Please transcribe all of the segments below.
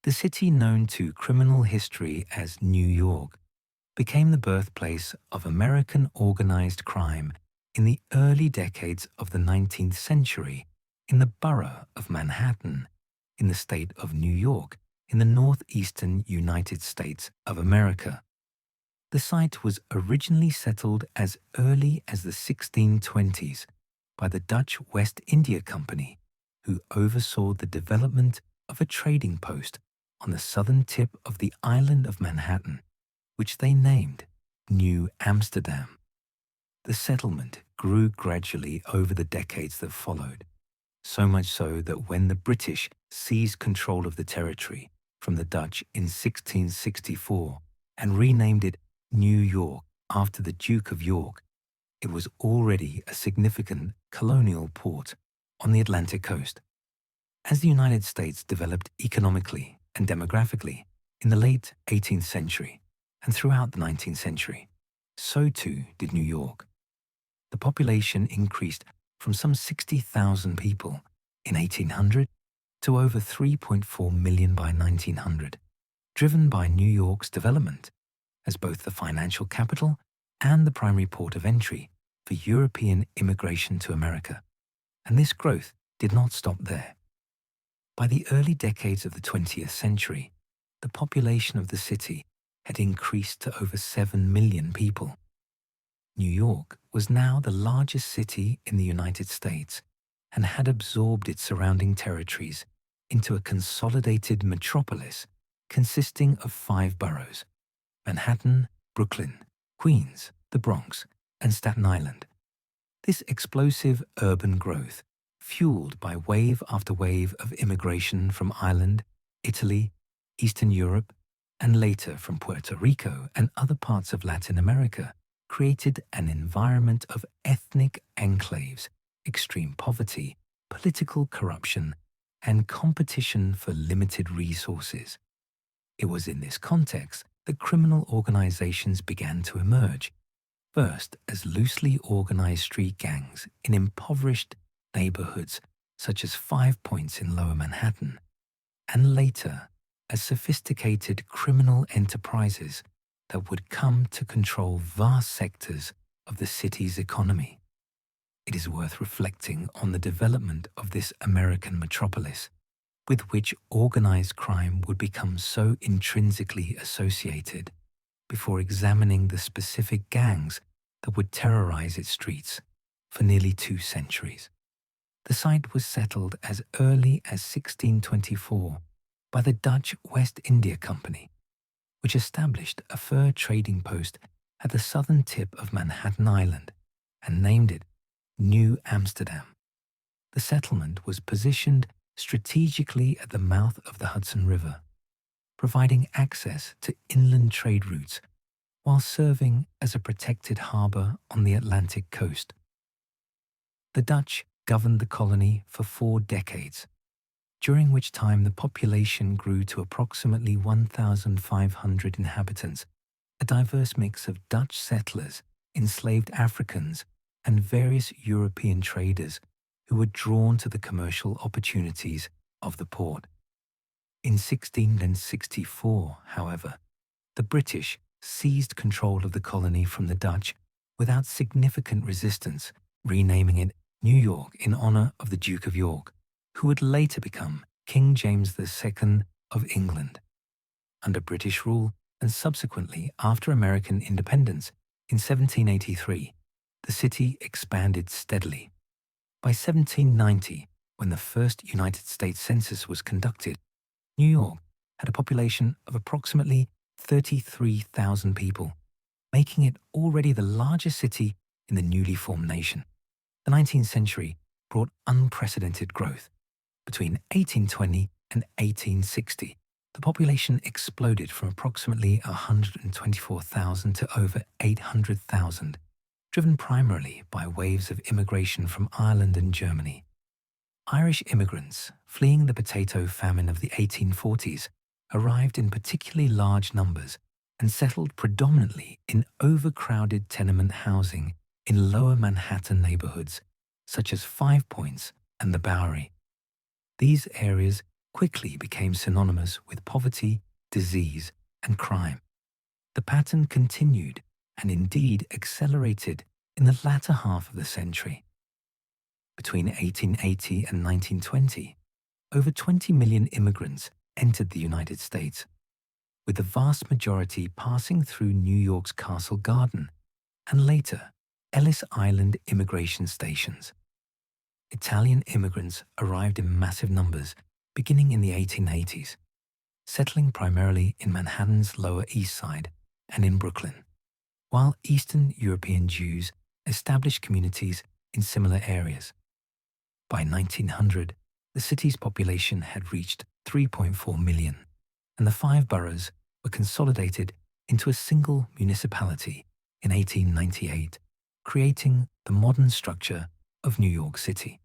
The city known to criminal history as New York became the birthplace of American organized crime in the early decades of the 19th century in the borough of Manhattan, in the state of New York, in the northeastern United States of America. The site was originally settled as early as the 1620s by the Dutch West India Company, who oversaw the development of a trading post on the southern tip of the island of Manhattan, which they named New Amsterdam. The settlement grew gradually over the decades that followed, so much so that when the British seized control of the territory from the Dutch in 1664 and renamed it New York after the Duke of York, it was already a significant colonial port on the Atlantic coast. As the United States developed economically and demographically in the late 18th century and throughout the 19th century, so too did New York. The population increased from some 60,000 people in 1800 to over 3.4 million by 1900, driven by New York's development as both the financial capital and the primary port of entry for European immigration to America. And this growth did not stop there. By the early decades of the 20th century, the population of the city had increased to over 7 million people. New York was now the largest city in the United States and had absorbed its surrounding territories into a consolidated metropolis consisting of 5 boroughs: Manhattan, Brooklyn, Queens, the Bronx, and Staten Island. This explosive urban growth, fueled by wave after wave of immigration from Ireland, Italy, Eastern Europe, and later from Puerto Rico and other parts of Latin America, created an environment of ethnic enclaves, extreme poverty, political corruption, and competition for limited resources. It was in this context that criminal organizations began to emerge, first as loosely organized street gangs in impoverished neighborhoods such as Five Points in Lower Manhattan, and later as sophisticated criminal enterprises that would come to control vast sectors of the city's economy. It is worth reflecting on the development of this American metropolis, with which organized crime would become so intrinsically associated, before examining the specific gangs that would terrorize its streets for nearly 2 centuries. The site was settled as early as 1624 by the Dutch West India Company, which established a fur trading post at the southern tip of Manhattan Island and named it New Amsterdam. The settlement was positioned strategically at the mouth of the Hudson River, providing access to inland trade routes while serving as a protected harbor on the Atlantic coast. The Dutch governed the colony for 4 decades, during which time the population grew to approximately 1,500 inhabitants, a diverse mix of Dutch settlers, enslaved Africans, and various European traders who were drawn to the commercial opportunities of the port. In 1664, however, the British seized control of the colony from the Dutch without significant resistance, renaming it New York in honor of the Duke of York, who would later become King James II of England. Under British rule and subsequently after American independence in 1783, the city expanded steadily. By 1790, when the first United States Census was conducted, New York had a population of approximately 33,000 people, making it already the largest city in the newly formed nation. The 19th century brought unprecedented growth. Between 1820 and 1860, the population exploded from approximately 124,000 to over 800,000, driven primarily by waves of immigration from Ireland and Germany. Irish immigrants fleeing the potato famine of the 1840s arrived in particularly large numbers and settled predominantly in overcrowded tenement housing in lower Manhattan neighborhoods such as Five Points and the Bowery. These areas quickly became synonymous with poverty, disease, and crime. The pattern continued and indeed accelerated in the latter half of the century. Between 1880 and 1920, over 20 million immigrants entered the United States, with the vast majority passing through New York's Castle Garden and later Ellis Island immigration stations. Italian immigrants arrived in massive numbers beginning in the 1880s, settling primarily in Manhattan's Lower East Side and in Brooklyn, while Eastern European Jews established communities in similar areas. By 1900, the city's population had reached 3.4 million, and the 5 boroughs were consolidated into a single municipality in 1898, creating the modern structure of New York City.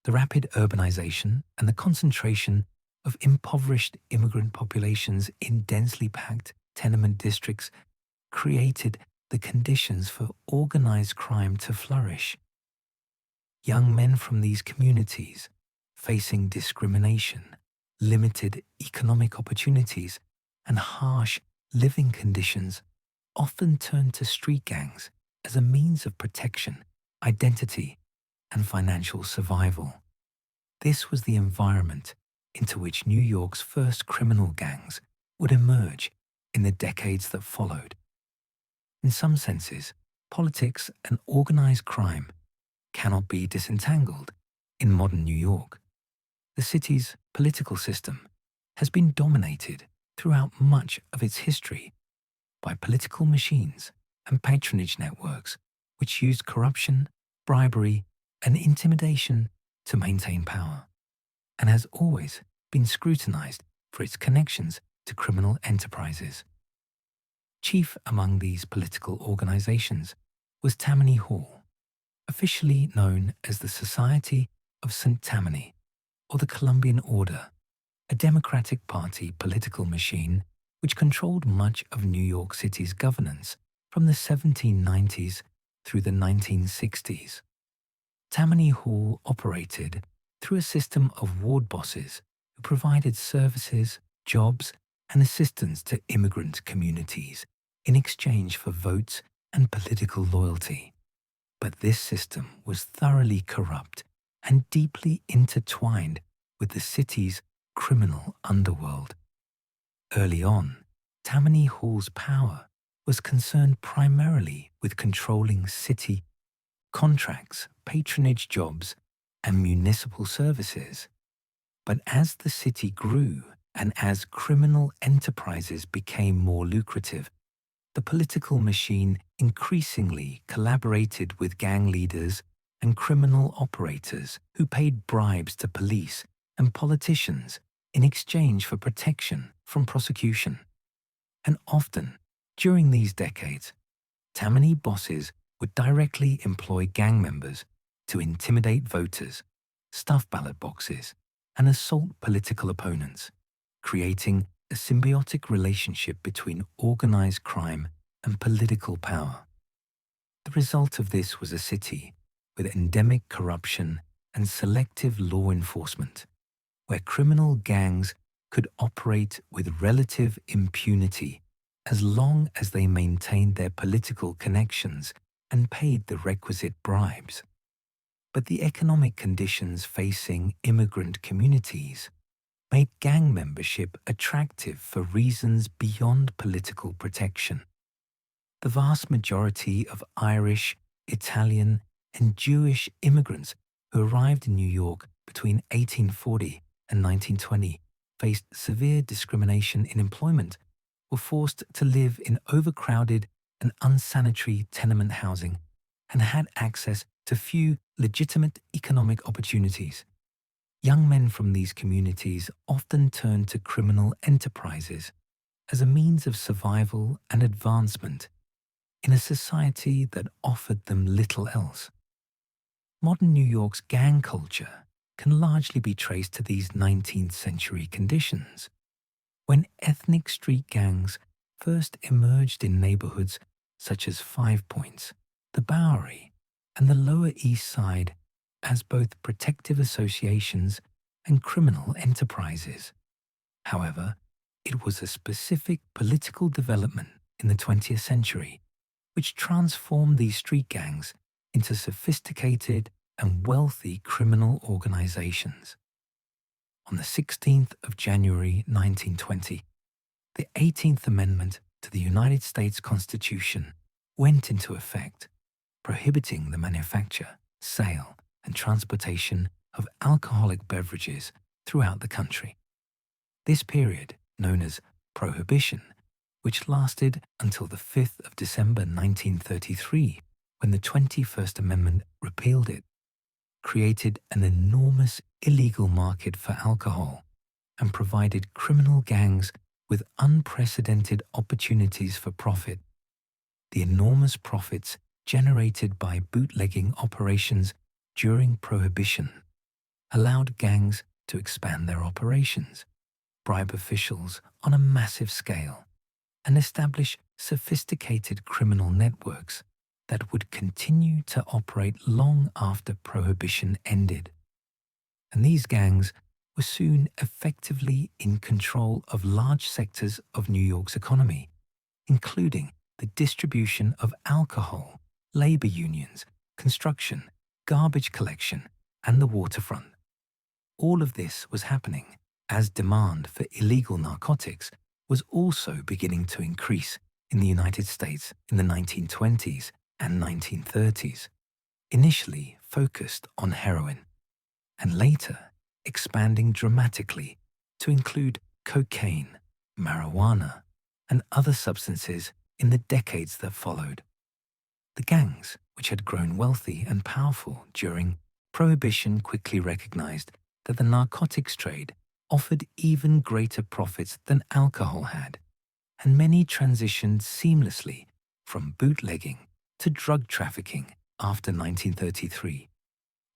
The rapid urbanization and the concentration of impoverished immigrant populations in densely packed tenement districts created the conditions for organized crime to flourish. Young men from these communities, facing discrimination, limited economic opportunities, and harsh living conditions, often turned to street gangs as a means of protection, identity, and financial survival. This was the environment into which New York's first criminal gangs would emerge in the decades that followed. In some senses, politics and organized crime cannot be disentangled in modern New York. The city's political system has been dominated throughout much of its history by political machines and patronage networks which used corruption, bribery, and intimidation to maintain power, and has always been scrutinized for its connections to criminal enterprises. Chief among these political organizations was Tammany Hall, officially known as the Society of St. Tammany, or the Columbian Order, a Democratic Party political machine which controlled much of New York City's governance from the 1790s through the 1960s. Tammany Hall operated through a system of ward bosses who provided services, jobs, and assistance to immigrant communities in exchange for votes and political loyalty. But this system was thoroughly corrupt and deeply intertwined with the city's criminal underworld. Early on, Tammany Hall's power was concerned primarily with controlling city contracts, patronage jobs, and municipal services. But as the city grew and as criminal enterprises became more lucrative, the political machine increasingly collaborated with gang leaders and criminal operators who paid bribes to police and politicians in exchange for protection from prosecution. And often, during these decades, Tammany bosses would directly employ gang members to intimidate voters, stuff ballot boxes, and assault political opponents, creating a symbiotic relationship between organized crime and political power. The result of this was a city with endemic corruption and selective law enforcement, where criminal gangs could operate with relative impunity as long as they maintained their political connections and paid the requisite bribes. But the economic conditions facing immigrant communities made gang membership attractive for reasons beyond political protection. The vast majority of Irish, Italian, and Jewish immigrants who arrived in New York between 1840 and 1920 faced severe discrimination in employment, were forced to live in overcrowded and unsanitary tenement housing, and had access to few legitimate economic opportunities. Young men from these communities often turned to criminal enterprises as a means of survival and advancement in a society that offered them little else. Modern New York's gang culture can largely be traced to these 19th century conditions. When ethnic street gangs first emerged in neighborhoods such as Five Points, the Bowery, and the Lower East Side as both protective associations and criminal enterprises. However, it was a specific political development in the 20th century which transformed these street gangs into sophisticated and wealthy criminal organizations. On the 16th of January 1920, the 18th Amendment to the United States Constitution went into effect, prohibiting the manufacture, sale, and transportation of alcoholic beverages throughout the country. This period, known as Prohibition, which lasted until the 5th of December 1933, when the 21st Amendment repealed it, created an enormous illegal market for alcohol and provided criminal gangs with unprecedented opportunities for profit. The enormous profits generated by bootlegging operations during Prohibition allowed gangs to expand their operations, bribe officials on a massive scale, and establish sophisticated criminal networks that would continue to operate long after Prohibition ended. And these gangs were soon effectively in control of large sectors of New York's economy, including the distribution of alcohol, labor unions, construction, garbage collection, and the waterfront. All of this was happening as demand for illegal narcotics was also beginning to increase in the United States in the 1920s and 1930s, initially focused on heroin, and later expanding dramatically to include cocaine, marijuana, and other substances in the decades that followed. The gangs, which had grown wealthy and powerful during Prohibition, quickly recognized that the narcotics trade offered even greater profits than alcohol had, and many transitioned seamlessly from bootlegging to drug trafficking after 1933.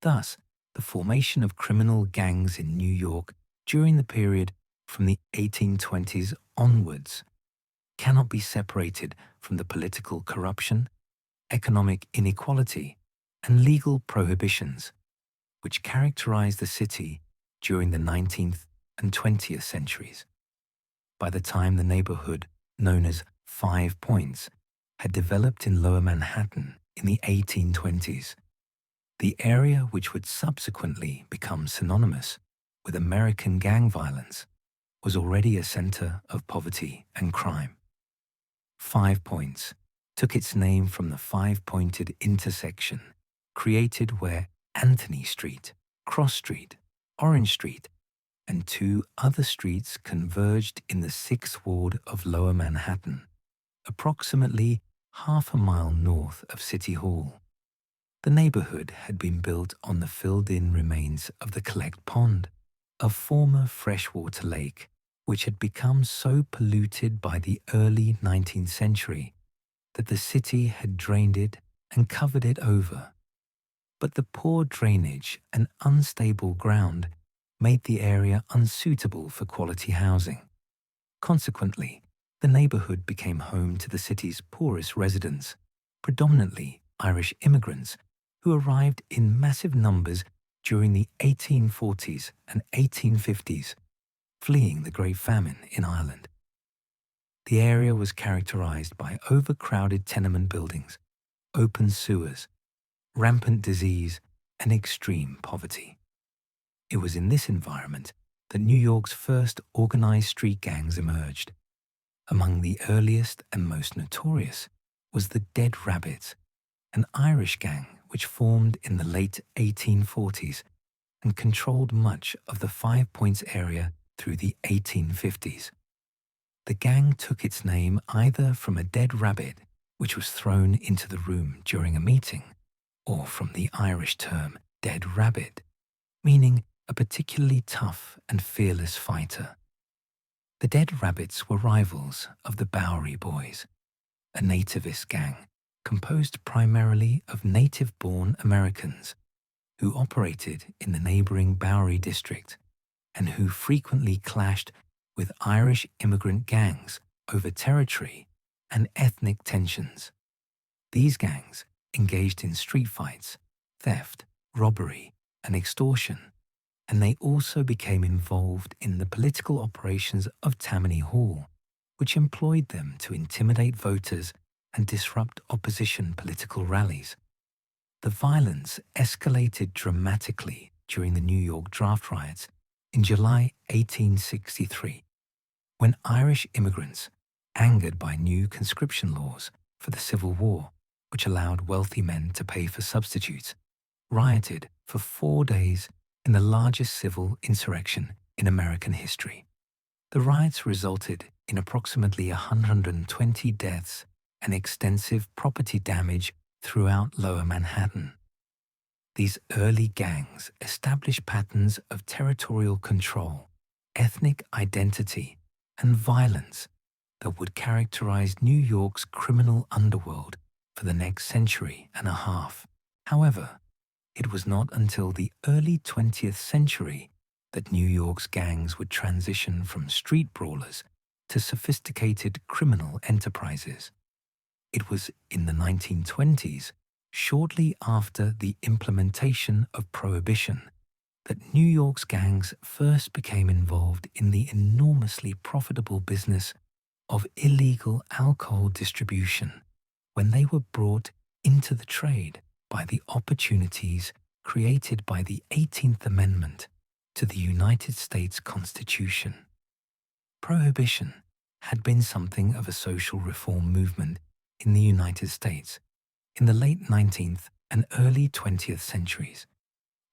Thus, the formation of criminal gangs in New York during the period from the 1820s onwards cannot be separated from the political corruption, economic inequality, and legal prohibitions which characterized the city during the 19th and 20th centuries. By the time the neighborhood known as Five Points had developed in Lower Manhattan in the 1820s, the area which would subsequently become synonymous with American gang violence was already a center of poverty and crime. Five Points took its name from the five-pointed intersection created where Anthony Street, Cross Street, Orange Street, and two other streets converged in the 6th Ward of Lower Manhattan, approximately half a mile north of City Hall. The neighborhood had been built on the filled-in remains of the Collect Pond, a former freshwater lake which had become so polluted by the early 19th century that the city had drained it and covered it over. But the poor drainage and unstable ground made the area unsuitable for quality housing. Consequently, the neighborhood became home to the city's poorest residents, predominantly Irish immigrants who arrived in massive numbers during the 1840s and 1850s, fleeing the Great Famine in Ireland. The area was characterized by overcrowded tenement buildings, open sewers, rampant disease, and extreme poverty. It was in this environment that New York's first organized street gangs emerged. Among the earliest and most notorious was the Dead Rabbits, an Irish gang which formed in the late 1840s and controlled much of the Five Points area through the 1850s. The gang took its name either from a dead rabbit which was thrown into the room during a meeting, or from the Irish term dead rabbit, meaning a particularly tough and fearless fighter. The Dead Rabbits were rivals of the Bowery Boys, a nativist gang composed primarily of native-born Americans who operated in the neighboring Bowery district and who frequently clashed with Irish immigrant gangs over territory and ethnic tensions. These gangs engaged in street fights, theft, robbery, and extortion, and they also became involved in the political operations of Tammany Hall, which employed them to intimidate voters and disrupt opposition political rallies. The violence escalated dramatically during the New York draft riots in July 1863, when Irish immigrants, angered by new conscription laws for the Civil War, which allowed wealthy men to pay for substitutes, rioted for 4 days in the largest civil insurrection in American history. The riots resulted in approximately 120 deaths and extensive property damage throughout Lower Manhattan. These early gangs established patterns of territorial control, ethnic identity, and violence that would characterize New York's criminal underworld for the next century and a half. However, it was not until the early 20th century that New York's gangs would transition from street brawlers to sophisticated criminal enterprises. It was in the 1920s, shortly after the implementation of Prohibition, that New York's gangs first became involved in the enormously profitable business of illegal alcohol distribution when they were brought into the trade by the opportunities created by the 18th Amendment to the United States Constitution. Prohibition had been something of a social reform movement in the United States in the late 19th and early 20th centuries,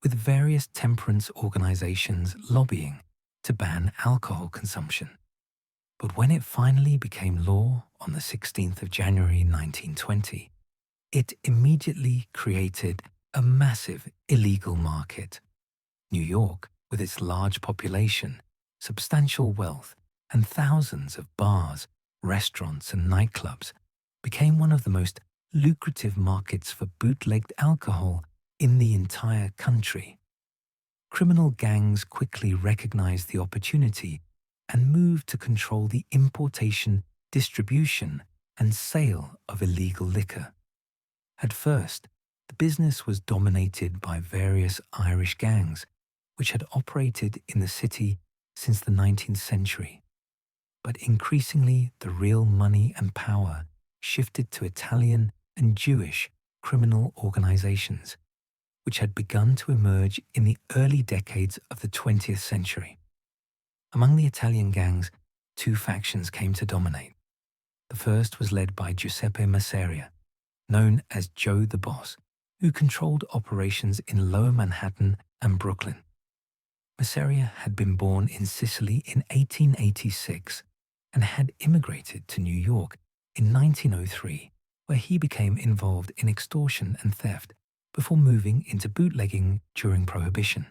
with various temperance organizations lobbying to ban alcohol consumption. But when it finally became law on the 16th of January 1920, it immediately created a massive illegal market. New York, with its large population, substantial wealth, and thousands of bars, restaurants, and nightclubs, became one of the most lucrative markets for bootlegged alcohol in the entire country. Criminal gangs quickly recognized the opportunity and moved to control the importation, distribution, and sale of illegal liquor. At first, the business was dominated by various Irish gangs, which had operated in the city since the 19th century. But increasingly, the real money and power shifted to Italian and Jewish criminal organizations, which had begun to emerge in the early decades of the 20th century. Among the Italian gangs, 2 factions came to dominate. The first was led by Giuseppe Masseria, known as Joe the Boss, who controlled operations in Lower Manhattan and Brooklyn. Masseria had been born in Sicily in 1886 and had immigrated to New York in 1903, where he became involved in extortion and theft before moving into bootlegging during Prohibition.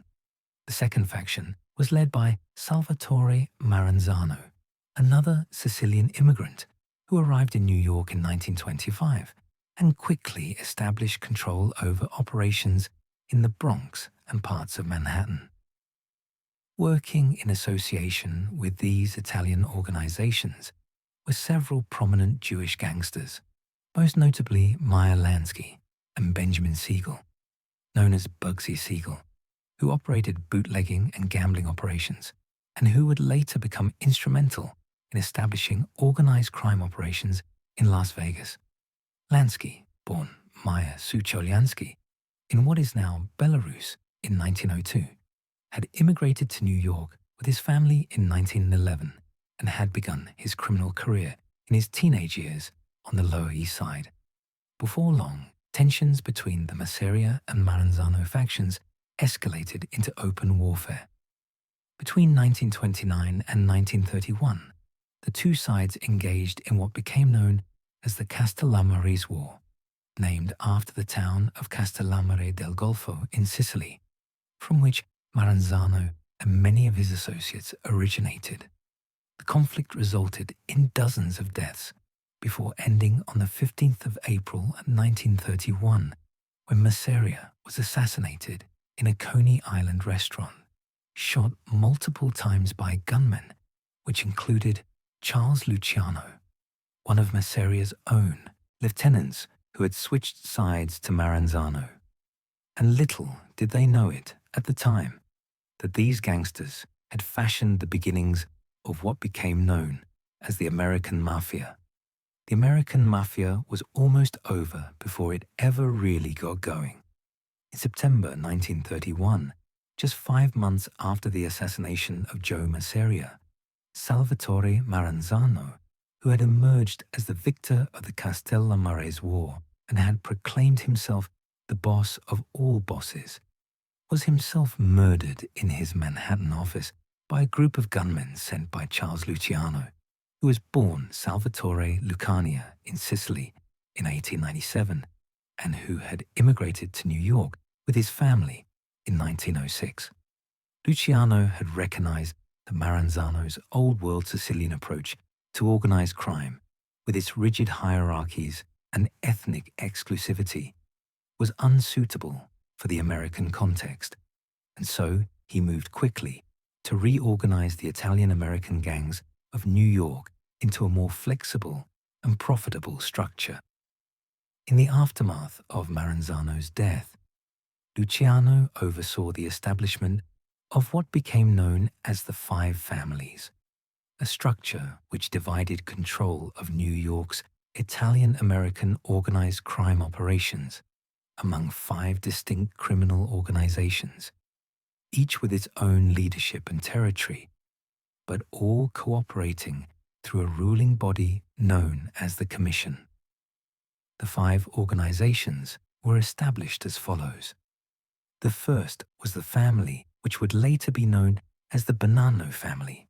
The second faction was led by Salvatore Maranzano, another Sicilian immigrant who arrived in New York in 1925 and quickly established control over operations in the Bronx and parts of Manhattan. Working in association with these Italian organizations were several prominent Jewish gangsters, most notably Meyer Lansky and Benjamin Siegel, known as Bugsy Siegel, who operated bootlegging and gambling operations, and who would later become instrumental in establishing organized crime operations in Las Vegas. Lansky, born Meyer Sucholiansky, in what is now Belarus in 1902, had immigrated to New York with his family in 1911 and had begun his criminal career in his teenage years on the Lower East Side. Before long, tensions between the Masseria and Maranzano factions escalated into open warfare. Between 1929 and 1931, the 2 sides engaged in what became known as the Castellamarese War, named after the town of Castellammare del Golfo in Sicily, from which Maranzano and many of his associates originated. The conflict resulted in dozens of deaths before ending on the 15th of April 1931, when Masseria was assassinated in a Coney Island restaurant, shot multiple times by gunmen, which included Charles Luciano, one of Masseria's own lieutenants who had switched sides to Maranzano. And little did they know it at the time, that these gangsters had fashioned the beginnings of what became known as the American Mafia. The American Mafia was almost over before it ever really got going. In September 1931, just 5 months after the assassination of Joe Masseria, Salvatore Maranzano, who had emerged as the victor of the Castellamarese War and had proclaimed himself the boss of all bosses, was himself murdered in his Manhattan office by a group of gunmen sent by Charles Luciano, who was born Salvatore Lucania in Sicily in 1897 and who had immigrated to New York with his family in 1906. Luciano had recognized that Maranzano's old-world Sicilian approach to organized crime, with its rigid hierarchies and ethnic exclusivity, was unsuitable for the American context, and so he moved quickly to reorganize the Italian-American gangs of New York into a more flexible and profitable structure. In the aftermath of Maranzano's death, Luciano oversaw the establishment of what became known as the Five Families, a structure which divided control of New York's Italian-American organized crime operations among 5 distinct criminal organizations, each with its own leadership and territory, but all cooperating through a ruling body known as the Commission. The 5 organizations were established as follows. The first was the family which would later be known as the Bonanno family,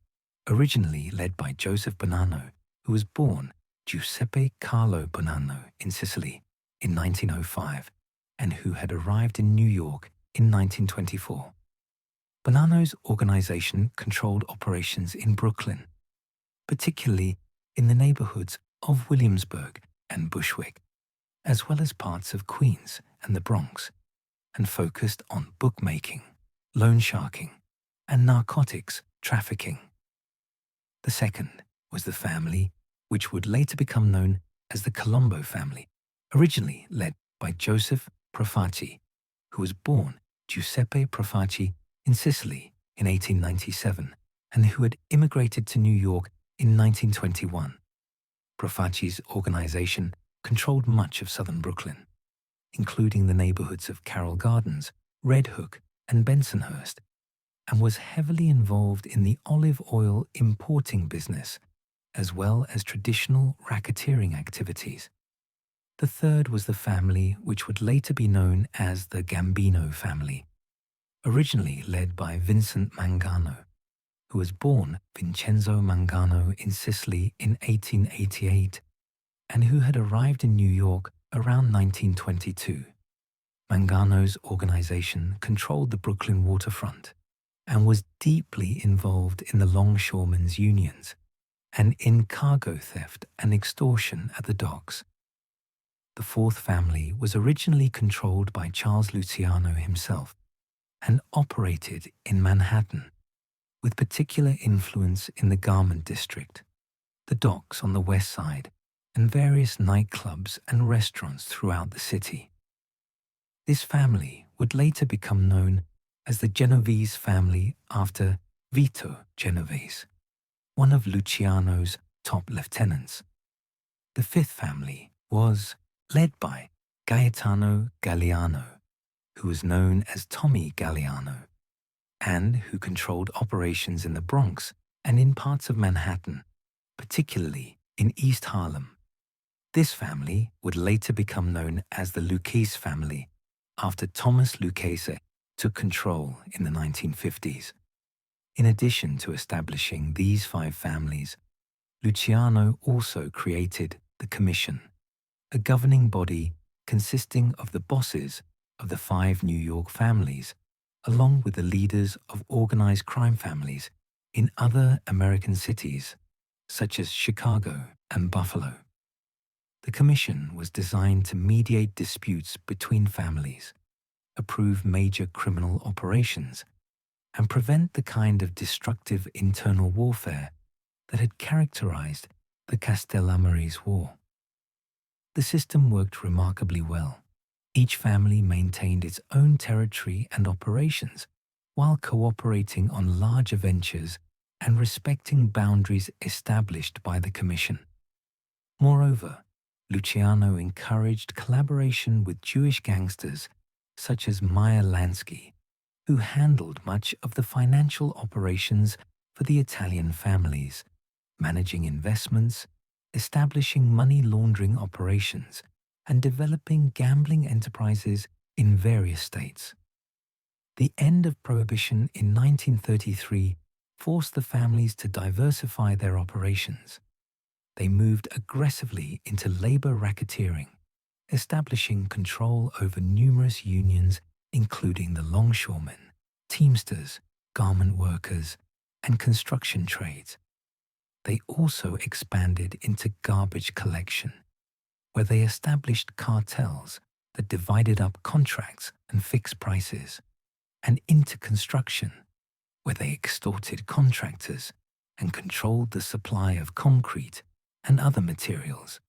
originally led by Joseph Bonanno, who was born Giuseppe Carlo Bonanno in Sicily in 1905 and who had arrived in New York in 1924. Bonanno's organization controlled operations in Brooklyn, particularly in the neighborhoods of Williamsburg and Bushwick, as well as parts of Queens and the Bronx, and focused on bookmaking, loan sharking, and narcotics trafficking. The second was the family which would later become known as the Colombo family, originally led by Joseph Profaci, who was born Giuseppe Profaci in Sicily in 1897 and who had immigrated to New York in 1921. Profaci's organization controlled much of southern Brooklyn, including the neighborhoods of Carroll Gardens, Red Hook, and Bensonhurst, and was heavily involved in the olive oil importing business, as well as traditional racketeering activities. The third was the family which would later be known as the Gambino family, originally led by Vincent Mangano, who was born Vincenzo Mangano in Sicily in 1888 and who had arrived in New York around 1922. Mangano's organization controlled the Brooklyn waterfront and was deeply involved in the longshoremen's unions and in cargo theft and extortion at the docks. The fourth family was originally controlled by Charles Luciano himself and operated in Manhattan, with particular influence in the garment district, the docks on the west side, and various nightclubs and restaurants throughout the city. This family would later become known as the Genovese family after Vito Genovese, one of Luciano's top lieutenants. The fifth family was led by Gaetano Galliano, who was known as Tommy Galliano, and who controlled operations in the Bronx and in parts of Manhattan, particularly in East Harlem. This family would later become known as the Lucchese family after Thomas Lucchese took control in the 1950s. In addition to establishing these 5 families, Luciano also created the Commission, a governing body consisting of the bosses of the 5 New York families, along with the leaders of organized crime families in other American cities, such as Chicago and Buffalo. The Commission was designed to mediate disputes between families, approve major criminal operations, and prevent the kind of destructive internal warfare that had characterized the Castellamarese War. The system worked remarkably well. Each family maintained its own territory and operations, while cooperating on larger ventures and respecting boundaries established by the Commission. Moreover, Luciano encouraged collaboration with Jewish gangsters such as Meyer Lansky, who handled much of the financial operations for the Italian families, managing investments, establishing money laundering operations, and developing gambling enterprises in various states. The end of Prohibition in 1933 forced the families to diversify their operations. They moved aggressively into labor racketeering, establishing control over numerous unions including the longshoremen, teamsters, garment workers, and construction trades. They also expanded into garbage collection, where they established cartels that divided up contracts and fixed prices, and into construction, where they extorted contractors and controlled the supply of concrete and other materials.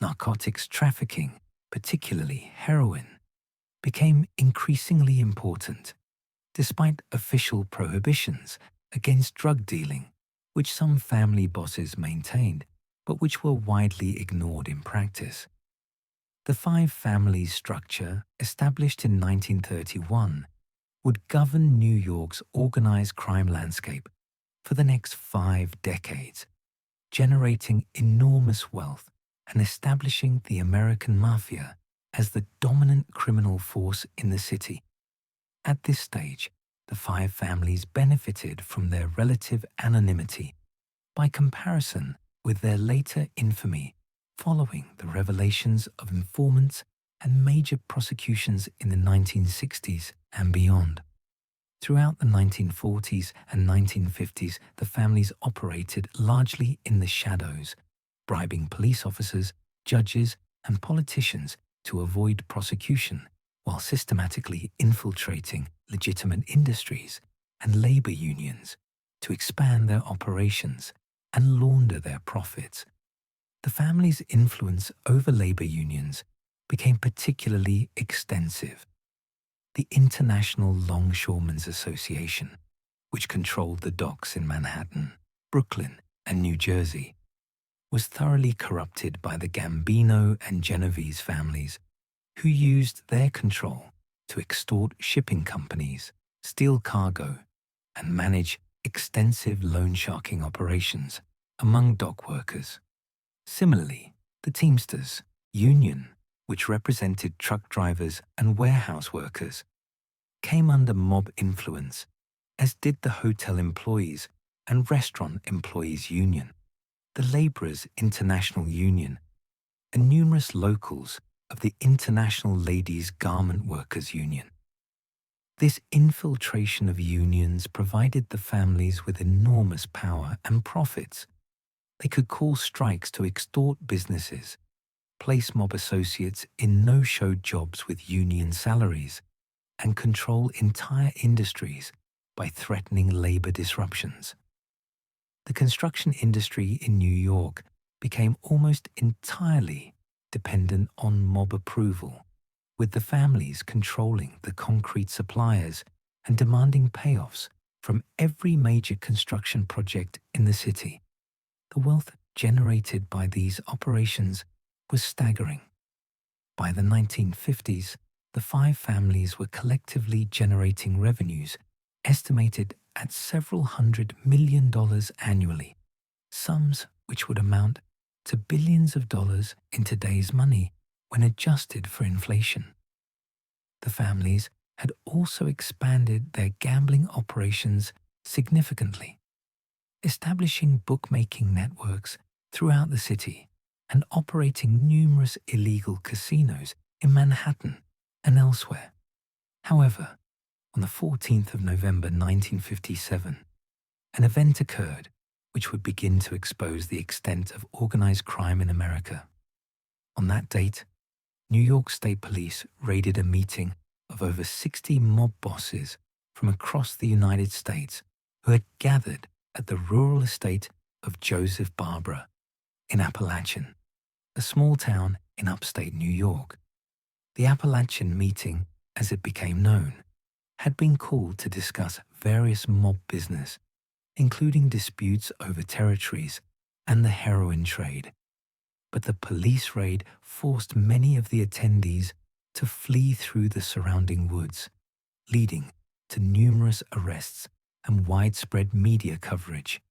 Narcotics trafficking, particularly heroin, became increasingly important, despite official prohibitions against drug dealing, which some family bosses maintained, but which were widely ignored in practice. The five families structure, established in 1931, would govern New York's organized crime landscape for the next 5 decades, generating enormous wealth and establishing the American Mafia as the dominant criminal force in the city. At this stage, the five families benefited from their relative anonymity by comparison with their later infamy following the revelations of informants and major prosecutions in the 1960s and beyond. Throughout the 1940s and 1950s, the families operated largely in the shadows, bribing police officers, judges, and politicians to avoid prosecution, while systematically infiltrating legitimate industries and labor unions to expand their operations and launder their profits. The family's influence over labor unions became particularly extensive. The International Longshoremen's Association, which controlled the docks in Manhattan, Brooklyn, and New Jersey, was thoroughly corrupted by the Gambino and Genovese families, who used their control to extort shipping companies, steal cargo, and manage extensive loan sharking operations among dock workers. Similarly, the Teamsters Union, which represented truck drivers and warehouse workers, came under mob influence, as did the Hotel Employees and Restaurant Employees Union, the Laborers' International Union, and numerous locals of the International Ladies Garment Workers Union. This infiltration of unions provided the families with enormous power and profits. They could call strikes to extort businesses, place mob associates in no-show jobs with union salaries, and control entire industries by threatening labor disruptions. The construction industry in New York became almost entirely dependent on mob approval, with the families controlling the concrete suppliers and demanding payoffs from every major construction project in the city. The wealth generated by these operations was staggering. By the 1950s, the five families were collectively generating revenues estimated at several $100 million annually, sums which would amount to billions of dollars in today's money when adjusted for inflation. The families had also expanded their gambling operations significantly, establishing bookmaking networks throughout the city and operating numerous illegal casinos in Manhattan and elsewhere. However, on the 14th of November 1957, an event occurred which would begin to expose the extent of organized crime in America. On that date, New York State Police raided a meeting of over 60 mob bosses from across the United States who had gathered at the rural estate of Joseph Barbara in Appalachian, a small town in upstate New York. The Appalachian meeting, as it became known, had been called to discuss various mob business, including disputes over territories and the heroin trade. But the police raid forced many of the attendees to flee through the surrounding woods, leading to numerous arrests and widespread media coverage.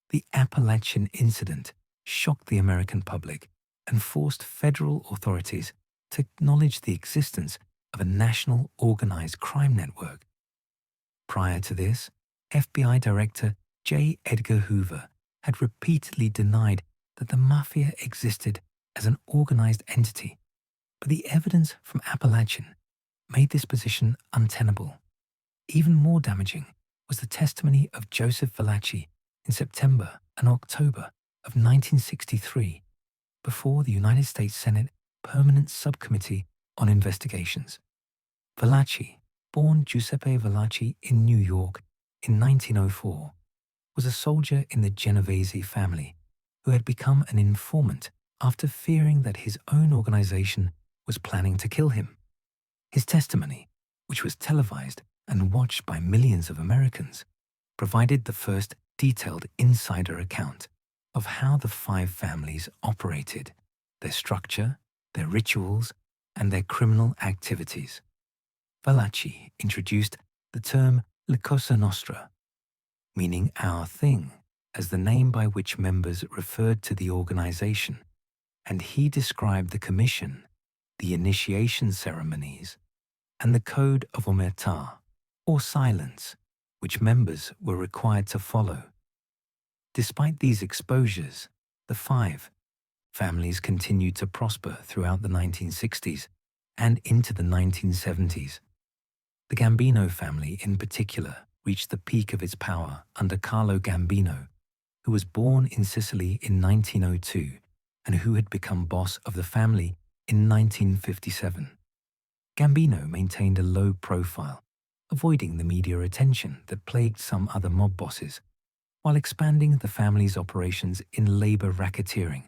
The Appalachian incident shocked the American public and forced federal authorities to acknowledge the existence of a national organized crime network. Prior to this, FBI Director J. Edgar Hoover had repeatedly denied that the Mafia existed as an organized entity, but the evidence from Appalachian made this position untenable. Even more damaging was the testimony of Joseph Valachi in September and October of 1963 before the United States Senate Permanent Subcommittee on Investigations. Valachi, born Giuseppe Valachi in New York in 1904, was a soldier in the Genovese family who had become an informant after fearing that his own organization was planning to kill him. His testimony, which was televised and watched by millions of Americans, provided the first detailed insider account of how the five families operated, their structure, their rituals, and their criminal activities. Valachi introduced the term La Cosa Nostra, meaning our thing, as the name by which members referred to the organization, and he described the commission, the initiation ceremonies, and the code of omertà, or silence, which members were required to follow. Despite these exposures, the five families continued to prosper throughout the 1960s and into the 1970s. The Gambino family in particular reached the peak of its power under Carlo Gambino, who was born in Sicily in 1902 and who had become boss of the family in 1957. Gambino maintained a low profile, avoiding the media attention that plagued some other mob bosses, while expanding the family's operations in labor racketeering,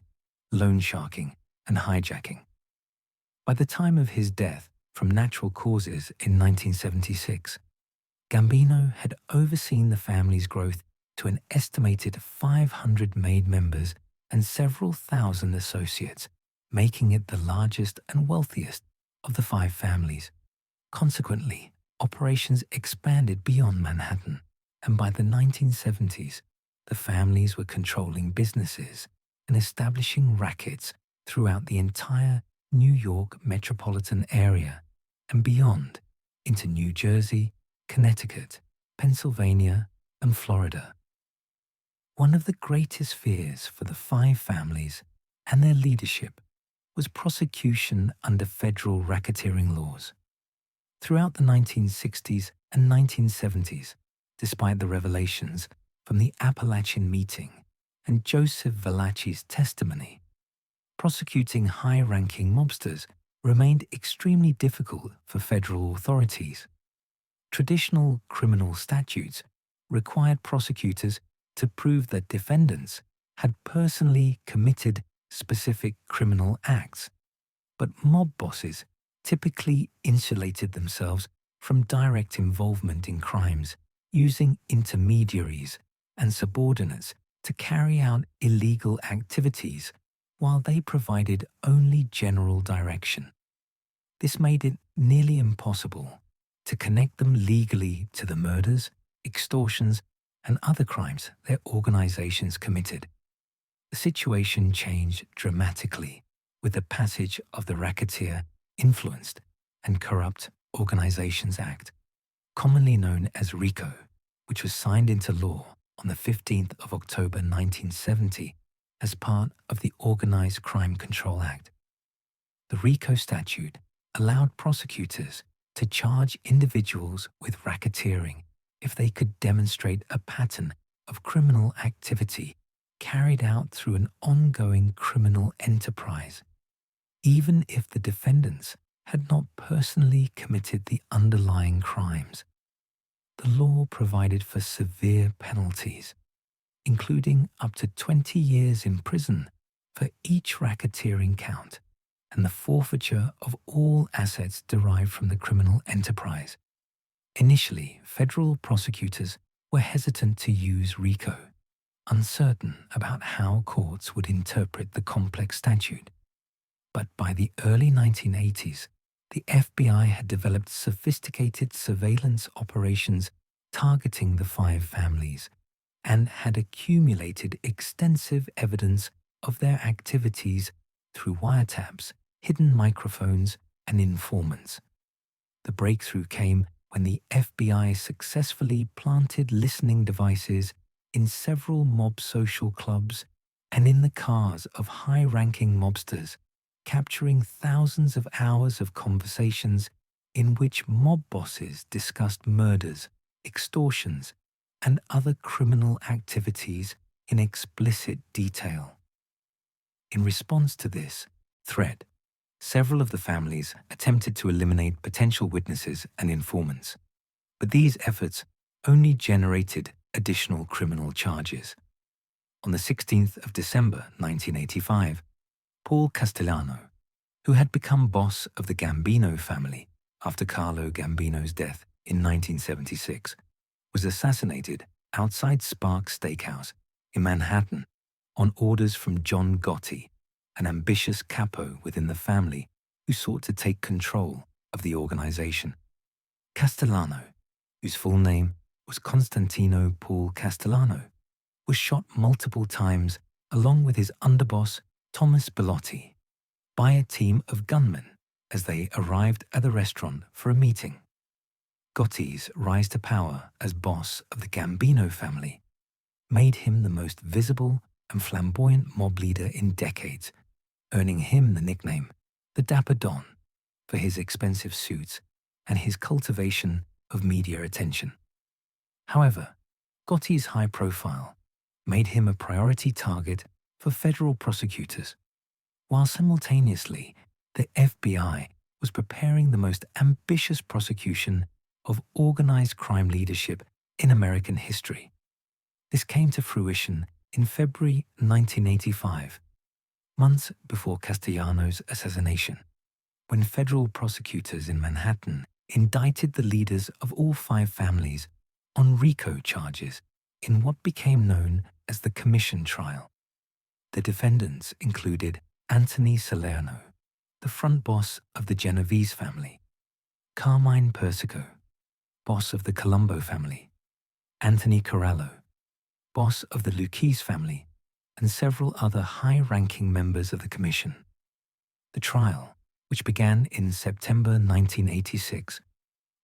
loan sharking, and hijacking. By the time of his death from natural causes in 1976, Gambino had overseen the family's growth to an estimated 500 made members and several thousand associates, making it the largest and wealthiest of the five families. Consequently, operations expanded beyond Manhattan, and by the 1970s, the families were controlling businesses and establishing rackets throughout the entire New York metropolitan area and beyond into New Jersey, Connecticut, Pennsylvania, and Florida. One of the greatest fears for the five families and their leadership was prosecution under federal racketeering laws. Throughout the 1960s and 1970s, despite the revelations from the Appalachian meeting and Joseph Valachi's testimony, prosecuting high-ranking mobsters remained extremely difficult for federal authorities. Traditional criminal statutes required prosecutors to prove that defendants had personally committed specific criminal acts, but mob bosses typically insulated themselves from direct involvement in crimes, using intermediaries and subordinates to carry out illegal activities while they provided only general direction. This made it nearly impossible to connect them legally to the murders, extortions, and other crimes their organizations committed. The situation changed dramatically with the passage of the Racketeer Influenced and Corrupt Organizations Act, commonly known as RICO, which was signed into law on the 15th of October 1970 as part of the Organized Crime Control Act. The RICO statute allowed prosecutors to charge individuals with racketeering if they could demonstrate a pattern of criminal activity carried out through an ongoing criminal enterprise, even if the defendants had not personally committed the underlying crimes. The law provided for severe penalties, including up to 20 years in prison for each racketeering count and the forfeiture of all assets derived from the criminal enterprise. Initially, federal prosecutors were hesitant to use RICO, uncertain about how courts would interpret the complex statute. But by the early 1980s, the FBI had developed sophisticated surveillance operations targeting the five families and had accumulated extensive evidence of their activities through wiretaps, hidden microphones, and informants. The breakthrough came when the FBI successfully planted listening devices in several mob social clubs and in the cars of high-ranking mobsters, capturing thousands of hours of conversations in which mob bosses discussed murders, extortions, and other criminal activities in explicit detail. In response to this threat, several of the families attempted to eliminate potential witnesses and informants, but these efforts only generated additional criminal charges. On the 16th of December 1985, Paul Castellano, who had become boss of the Gambino family after Carlo Gambino's death in 1976, was assassinated outside Sparks Steakhouse in Manhattan on orders from John Gotti, an ambitious capo within the family who sought to take control of the organization. Castellano, whose full name was Constantino Paul Castellano, was shot multiple times along with his underboss Thomas Bellotti by a team of gunmen as they arrived at the restaurant for a meeting. Gotti's rise to power as boss of the Gambino family made him the most visible and flamboyant mob leader in decades, earning him the nickname the Dapper Don for his expensive suits and his cultivation of media attention. However, Gotti's high profile made him a priority target for federal prosecutors, while simultaneously the FBI was preparing the most ambitious prosecution of organized crime leadership in American history. This came to fruition in February 1985, months before Castellano's assassination, when federal prosecutors in Manhattan indicted the leaders of all five families on RICO charges in what became known as the Commission Trial. The defendants included Anthony Salerno, the front boss of the Genovese family, Carmine Persico, boss of the Colombo family, Anthony Corallo, boss of the Lucchese family, and several other high-ranking members of the commission. The trial, which began in September 1986,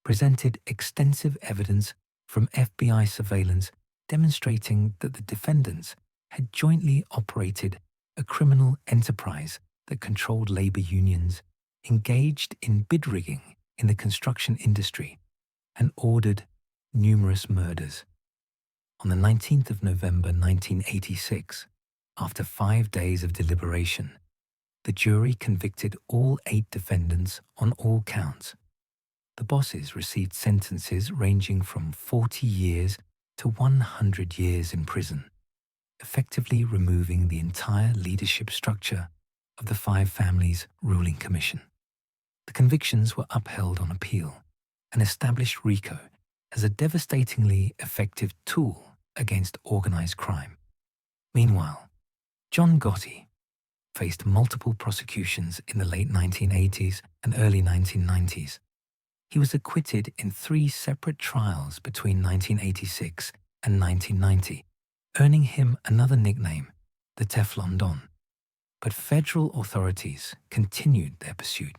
presented extensive evidence from FBI surveillance demonstrating that the defendants had jointly operated a criminal enterprise that controlled labor unions, engaged in bid rigging in the construction industry, and ordered numerous murders. On the 19th of November 1986, after 5 days of deliberation, the jury convicted all 8 defendants on all counts. The bosses received sentences ranging from 40 years to 100 years in prison, effectively removing the entire leadership structure of the five families' ruling commission. The convictions were upheld on appeal and established RICO as a devastatingly effective tool against organized crime. Meanwhile, John Gotti faced multiple prosecutions in the late 1980s and early 1990s. He was acquitted in 3 separate trials between 1986 and 1990, earning him another nickname, the Teflon Don. But federal authorities continued their pursuit.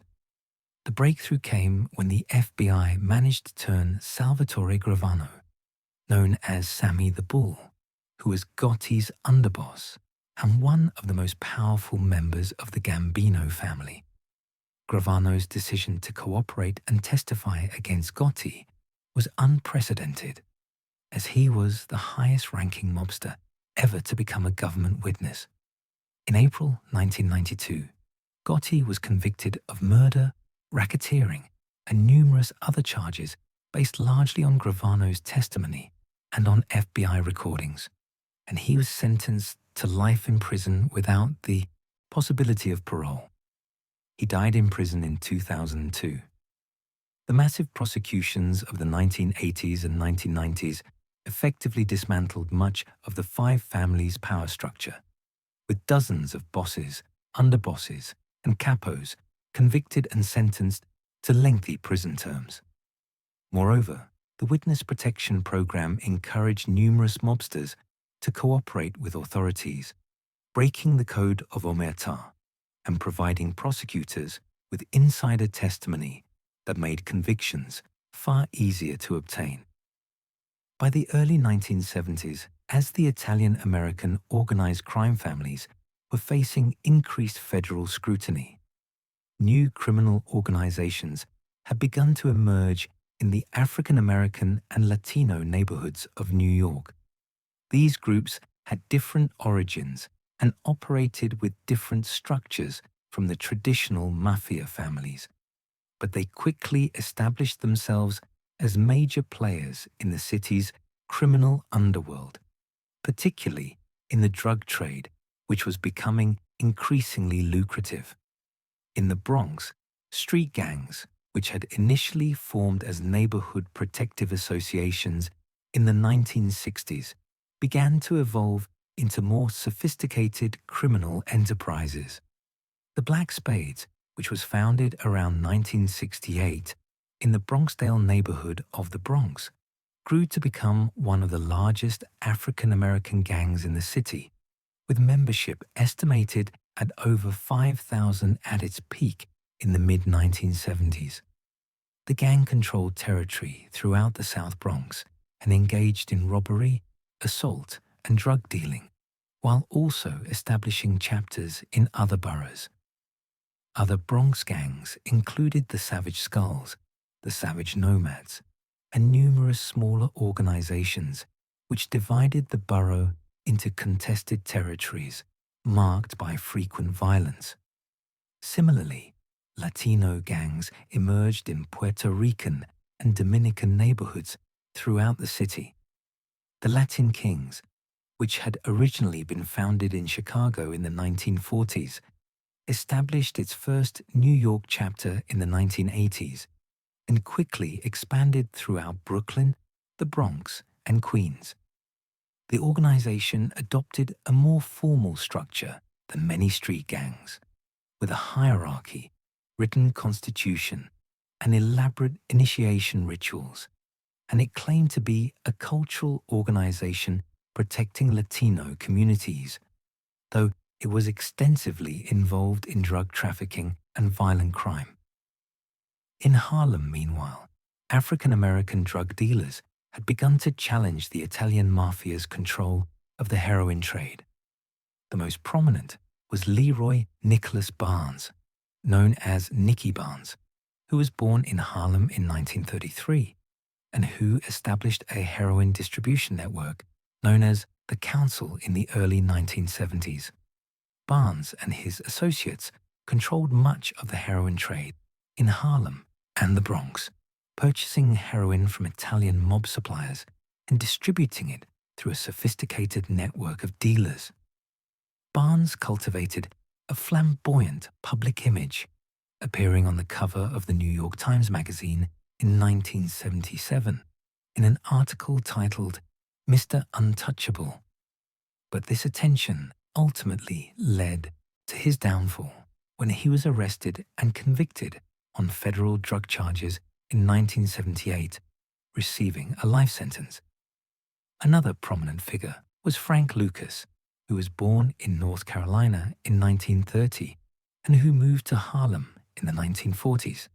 The breakthrough came when the FBI managed to turn Salvatore Gravano, known as Sammy the Bull, who was Gotti's underboss and one of the most powerful members of the Gambino family. Gravano's decision to cooperate and testify against Gotti was unprecedented, as he was the highest-ranking mobster ever to become a government witness. In April 1992, Gotti was convicted of murder, racketeering, and numerous other charges based largely on Gravano's testimony and on FBI recordings, and he was sentenced to life in prison without the possibility of parole. He died in prison in 2002. The massive prosecutions of the 1980s and 1990s effectively dismantled much of the five families' power structure, with dozens of bosses, underbosses, and capos convicted and sentenced to lengthy prison terms. Moreover, the Witness Protection Program encouraged numerous mobsters to cooperate with authorities, breaking the code of omertà and providing prosecutors with insider testimony that made convictions far easier to obtain. By the early 1970s, as the Italian-American organized crime families were facing increased federal scrutiny, new criminal organizations had begun to emerge in the African-American and Latino neighborhoods of New York. These groups had different origins and operated with different structures from the traditional mafia families, but they quickly established themselves as major players in the city's criminal underworld, particularly in the drug trade, which was becoming increasingly lucrative. In the Bronx, street gangs, which had initially formed as neighborhood protective associations in the 1960s, began to evolve into more sophisticated criminal enterprises. The Black Spades, which was founded around 1968 in the Bronxdale neighborhood of the Bronx, grew to become one of the largest African-American gangs in the city, with membership estimated at over 5,000 at its peak in the mid-1970s. The gang controlled territory throughout the South Bronx and engaged in robbery, assault, and drug dealing, while also establishing chapters in other boroughs. Other Bronx gangs included the Savage Skulls, the Savage Nomads, and numerous smaller organizations which divided the borough into contested territories marked by frequent violence. Similarly, Latino gangs emerged in Puerto Rican and Dominican neighborhoods throughout the city. The Latin Kings, which had originally been founded in Chicago in the 1940s, established its first New York chapter in the 1980s and quickly expanded throughout Brooklyn, the Bronx, and Queens. The organization adopted a more formal structure than many street gangs, with a hierarchy, written constitution, and elaborate initiation rituals, and it claimed to be a cultural organization protecting Latino communities, though it was extensively involved in drug trafficking and violent crime. In Harlem, meanwhile, African-American drug dealers had begun to challenge the Italian mafia's control of the heroin trade. The most prominent was Leroy Nicholas Barnes, known as Nicky Barnes, who was born in Harlem in 1933 and who established a heroin distribution network known as the Council in the early 1970s. Barnes and his associates controlled much of the heroin trade in Harlem and the Bronx, purchasing heroin from Italian mob suppliers and distributing it through a sophisticated network of dealers. Barnes cultivated a flamboyant public image, appearing on the cover of the New York Times magazine in 1977 in an article titled Mr. Untouchable. But this attention ultimately led to his downfall when he was arrested and convicted on federal drug charges in 1978, receiving a life sentence. Another prominent figure was Frank Lucas, who was born in North Carolina in 1930 and who moved to Harlem in the 1940s.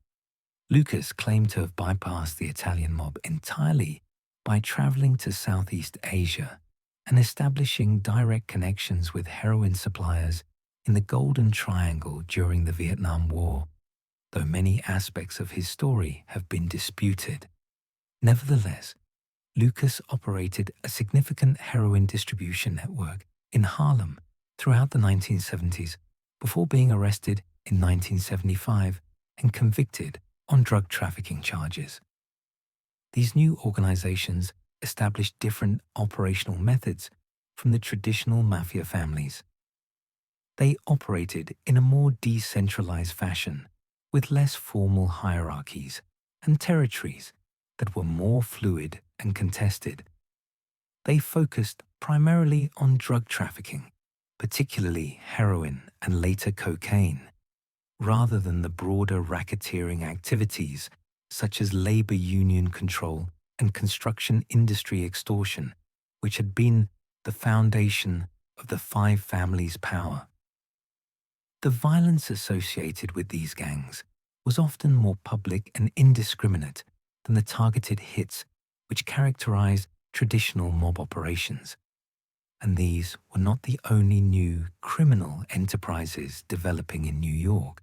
Lucas claimed to have bypassed the Italian mob entirely by traveling to Southeast Asia and establishing direct connections with heroin suppliers in the Golden Triangle during the Vietnam War, though many aspects of his story have been disputed. Nevertheless, Lucas operated a significant heroin distribution network in Harlem throughout the 1970s before being arrested in 1975 and convicted on drug trafficking charges. These new organizations established different operational methods from the traditional mafia families. They operated in a more decentralized fashion, with less formal hierarchies and territories that were more fluid and contested. They focused primarily on drug trafficking, particularly heroin and later cocaine, rather than the broader racketeering activities such as labor union control and construction industry extortion, which had been the foundation of the Five Families' power. The violence associated with these gangs was often more public and indiscriminate than the targeted hits which characterized traditional mob operations. And these were not the only new criminal enterprises developing in New York.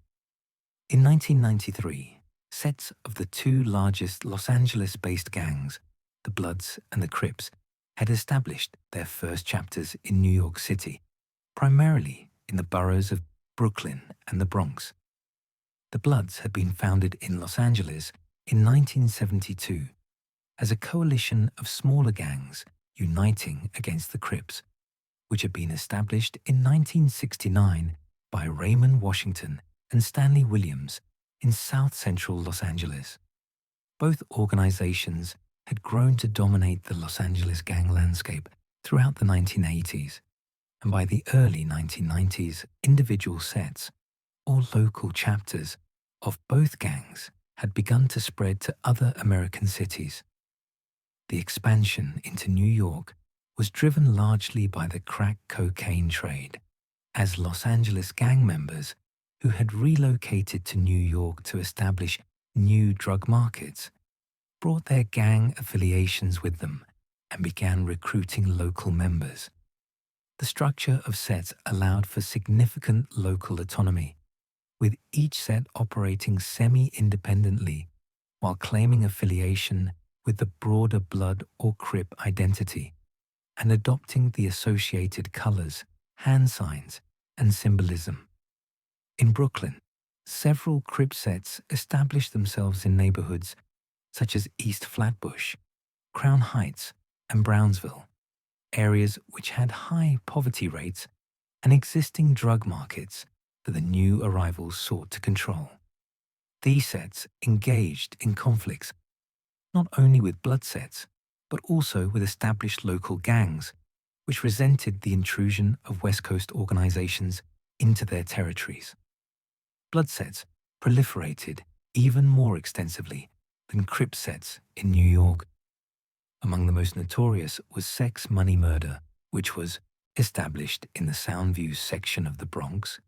In 1993, sets of the two largest Los Angeles-based gangs, the Bloods and the Crips, had established their first chapters in New York City, primarily in the boroughs of Brooklyn and the Bronx. The Bloods had been founded in Los Angeles in 1972 as a coalition of smaller gangs uniting against the Crips, which had been established in 1969 by Raymond Washington and Stanley Williams in south-central Los Angeles. Both organizations had grown to dominate the Los Angeles gang landscape throughout the 1980s, and by the early 1990s, individual sets, or local chapters, of both gangs had begun to spread to other American cities. The expansion into New York was driven largely by the crack cocaine trade, as Los Angeles gang members who had relocated to New York to establish new drug markets brought their gang affiliations with them and began recruiting local members. The structure of sets allowed for significant local autonomy, with each set operating semi-independently while claiming affiliation with the broader Blood or Crip identity and adopting the associated colors, hand signs, and symbolism. In Brooklyn, several Crip sets established themselves in neighborhoods such as East Flatbush, Crown Heights, and Brownsville, areas which had high poverty rates and existing drug markets that the new arrivals sought to control. These sets engaged in conflicts not only with Blood sets, but also with established local gangs, which resented the intrusion of West Coast organizations into their territories. Blood sets proliferated even more extensively than Crip sets in New York. Among the most notorious was Sex Money Murder, which was established in the Soundview section of the Bronx,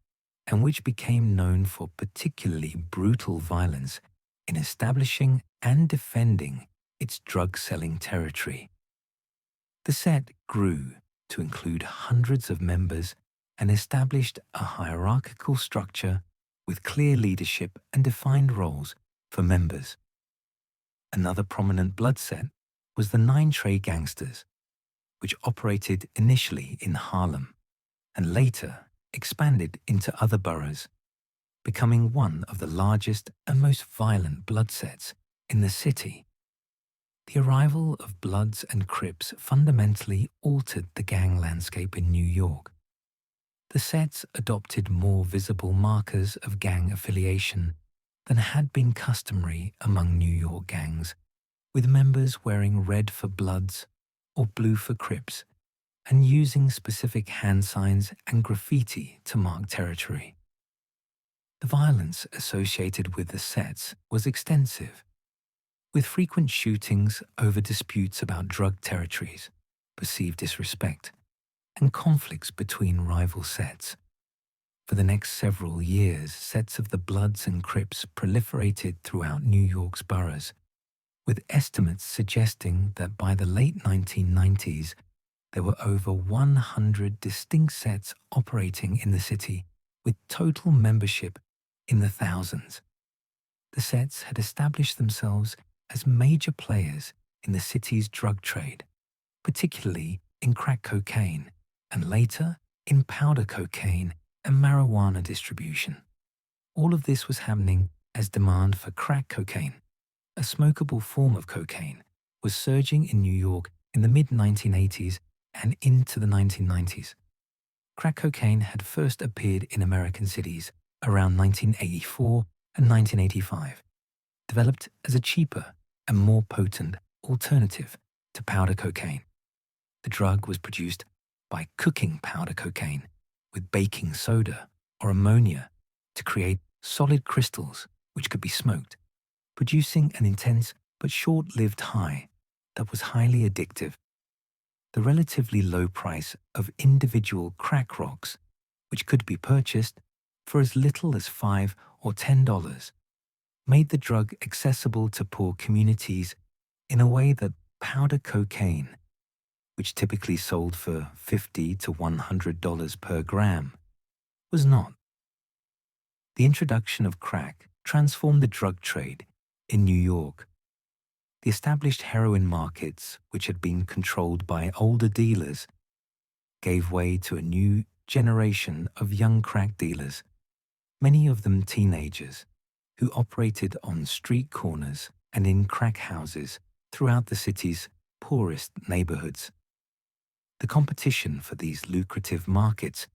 and which became known for particularly brutal violence in establishing and defending its drug-selling territory. The set grew to include hundreds of members and established a hierarchical structure with clear leadership and defined roles for members. Another prominent Blood set was the Nine Trey Gangsters, which operated initially in Harlem and later expanded into other boroughs, becoming one of the largest and most violent Blood sets in the city. The arrival of Bloods and Crips fundamentally altered the gang landscape in New York. The sets adopted more visible markers of gang affiliation than had been customary among New York gangs, with members wearing red for Bloods or blue for Crips, and using specific hand signs and graffiti to mark territory. The violence associated with the sets was extensive, with frequent shootings over disputes about drug territories, perceived disrespect, and conflicts between rival sets. For the next several years, sets of the Bloods and Crips proliferated throughout New York's boroughs, with estimates suggesting that by the late 1990s, there were over 100 distinct sets operating in the city, with total membership in the thousands. The sets had established themselves as major players in the city's drug trade, particularly in crack cocaine, and later in powder cocaine and marijuana distribution. All of this was happening as demand for crack cocaine, a smokable form of cocaine, was surging in New York in the mid-1980s and into the 1990s. Crack cocaine had first appeared in American cities around 1984 and 1985, developed as a cheaper and more potent alternative to powder cocaine. The drug was produced by cooking powder cocaine with baking soda or ammonia to create solid crystals which could be smoked, producing an intense but short-lived high that was highly addictive. The relatively low price of individual crack rocks, which could be purchased for as little as $5 or $10, made the drug accessible to poor communities in a way that powder cocaine, which typically sold for $50 to $100 per gram, was not. The introduction of crack transformed the drug trade in New York. The established heroin markets, which had been controlled by older dealers, gave way to a new generation of young crack dealers, many of them teenagers, who operated on street corners and in crack houses throughout the city's poorest neighborhoods. The competition for these lucrative markets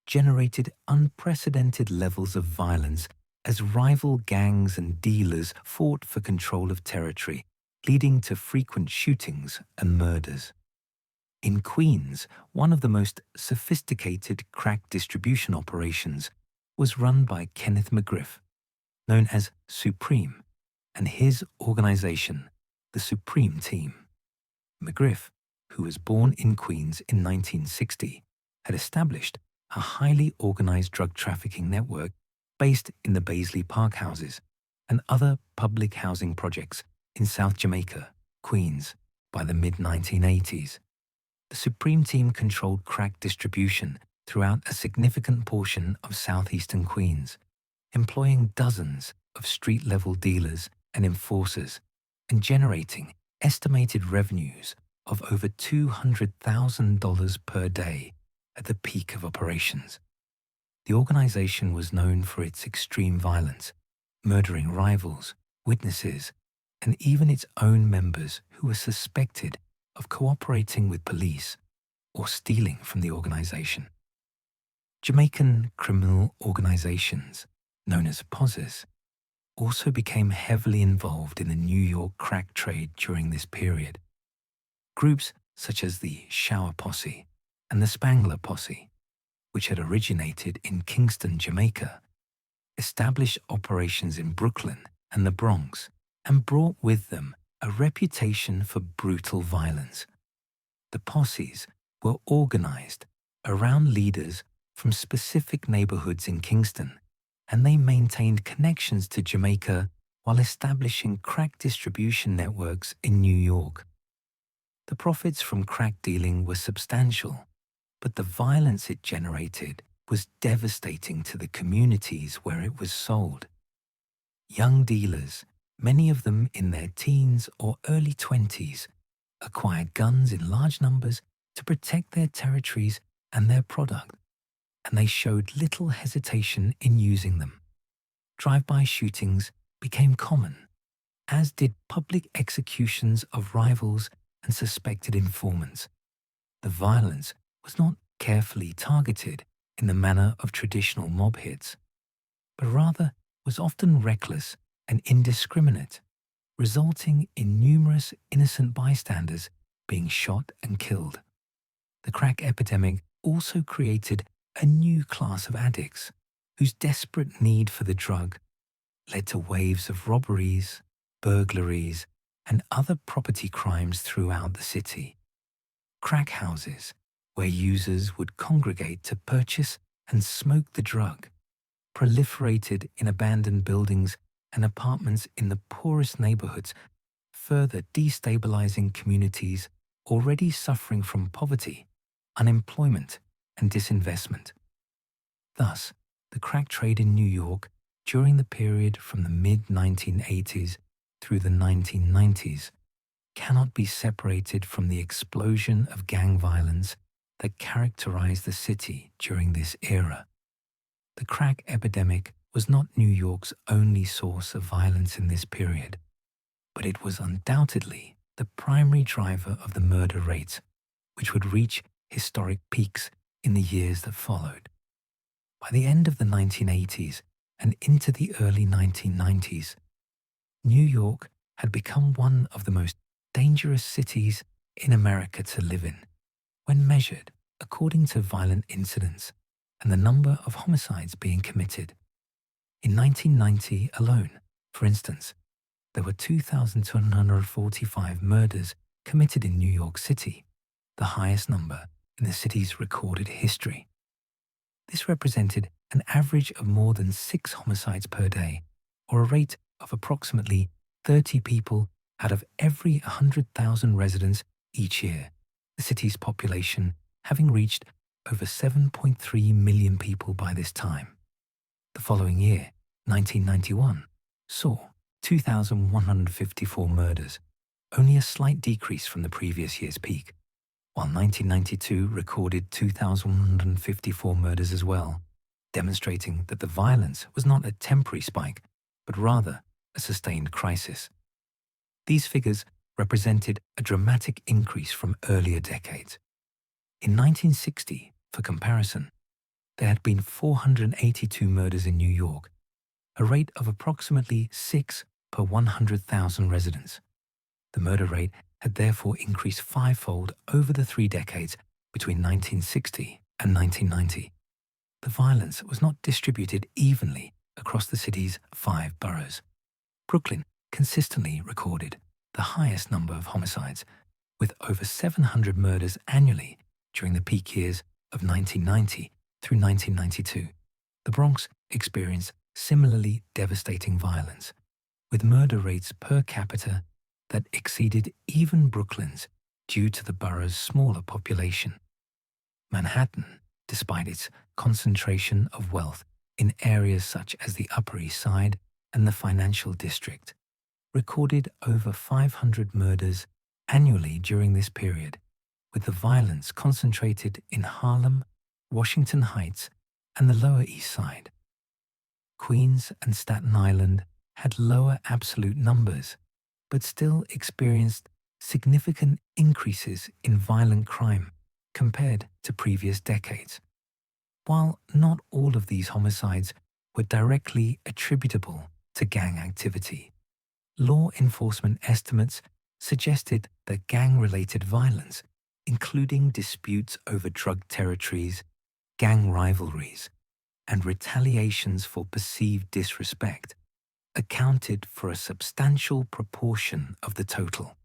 generated unprecedented levels of violence as rival gangs and dealers fought for control of territory, leading to frequent shootings and murders. In Queens, one of the most sophisticated crack distribution operations was run by Kenneth McGriff, known as Supreme, and his organization, the Supreme Team. McGriff, who was born in Queens in 1960, had established a highly organized drug trafficking network based in the Baisley Park houses and other public housing projects in South Jamaica, Queens, by the mid-1980s. The Supreme Team controlled crack distribution throughout a significant portion of southeastern Queens, employing dozens of street-level dealers and enforcers and generating estimated revenues of over $200,000 per day at the peak of operations. The organization was known for its extreme violence, murdering rivals, witnesses, and even its own members who were suspected of cooperating with police or stealing from the organization. Jamaican criminal organizations, known as POSs, also became heavily involved in the New York crack trade during this period. Groups such as the Shower Posse and the Spangler Posse, which had originated in Kingston, Jamaica, established operations in Brooklyn and the Bronx and brought with them a reputation for brutal violence. The posses were organized around leaders from specific neighborhoods in Kingston, and they maintained connections to Jamaica while establishing crack distribution networks in New York. The profits from crack dealing were substantial, but the violence it generated was devastating to the communities where it was sold. Young dealers, many of them in their teens or early 20s, acquired guns in large numbers to protect their territories and their product, and they showed little hesitation in using them. Drive-by shootings became common, as did public executions of rivals and suspected informants. The violence was not carefully targeted in the manner of traditional mob hits, but rather was often reckless and indiscriminate, resulting in numerous innocent bystanders being shot and killed. The crack epidemic also created a new class of addicts whose desperate need for the drug led to waves of robberies, burglaries, and other property crimes throughout the city. Crack houses, where users would congregate to purchase and smoke the drug, proliferated in abandoned buildings and apartments in the poorest neighborhoods, further destabilizing communities already suffering from poverty, unemployment, and disinvestment. Thus, the crack trade in New York during the period from the mid-1980s through the 1990s cannot be separated from the explosion of gang violence that characterized the city during this era. The crack epidemic was not New York's only source of violence in this period, but it was undoubtedly the primary driver of the murder rates, which would reach historic peaks in the years that followed. By the end of the 1980s and into the early 1990s, New York had become one of the most dangerous cities in America to live in when measured according to violent incidents and the number of homicides being committed. In 1990 alone, for instance, there were 2,245 murders committed in New York City, the highest number in the city's recorded history. This represented an average of more than 6 homicides per day, or a rate of approximately 30 people out of every 100,000 residents each year, the city's population having reached over 7.3 million people by this time. The following year, 1991, saw 2,154 murders, only a slight decrease from the previous year's peak, while 1992 recorded 2,154 murders as well, demonstrating that the violence was not a temporary spike, but rather a sustained crisis. These figures represented a dramatic increase from earlier decades. In 1960, for comparison, there had been 482 murders in New York, a rate of approximately 6 per 100,000 residents. The murder rate had therefore increased fivefold over the 3 decades between 1960 and 1990. The violence was not distributed evenly across the city's 5 boroughs. Brooklyn consistently recorded the highest number of homicides, with over 700 murders annually during the peak years of 1990 through 1992. The Bronx experienced similarly devastating violence, with murder rates per capita that exceeded even Brooklyn's due to the borough's smaller population. Manhattan, despite its concentration of wealth in areas such as the Upper East Side and the Financial District, recorded over 500 murders annually during this period, with the violence concentrated in Harlem, Washington Heights, and the Lower East Side. Queens and Staten Island had lower absolute numbers, but still experienced significant increases in violent crime compared to previous decades. While not all of these homicides were directly attributable to gang activity, law enforcement estimates suggested that gang-related violence, including disputes over drug territories, gang rivalries, and retaliations for perceived disrespect, accounted for a substantial proportion of the total.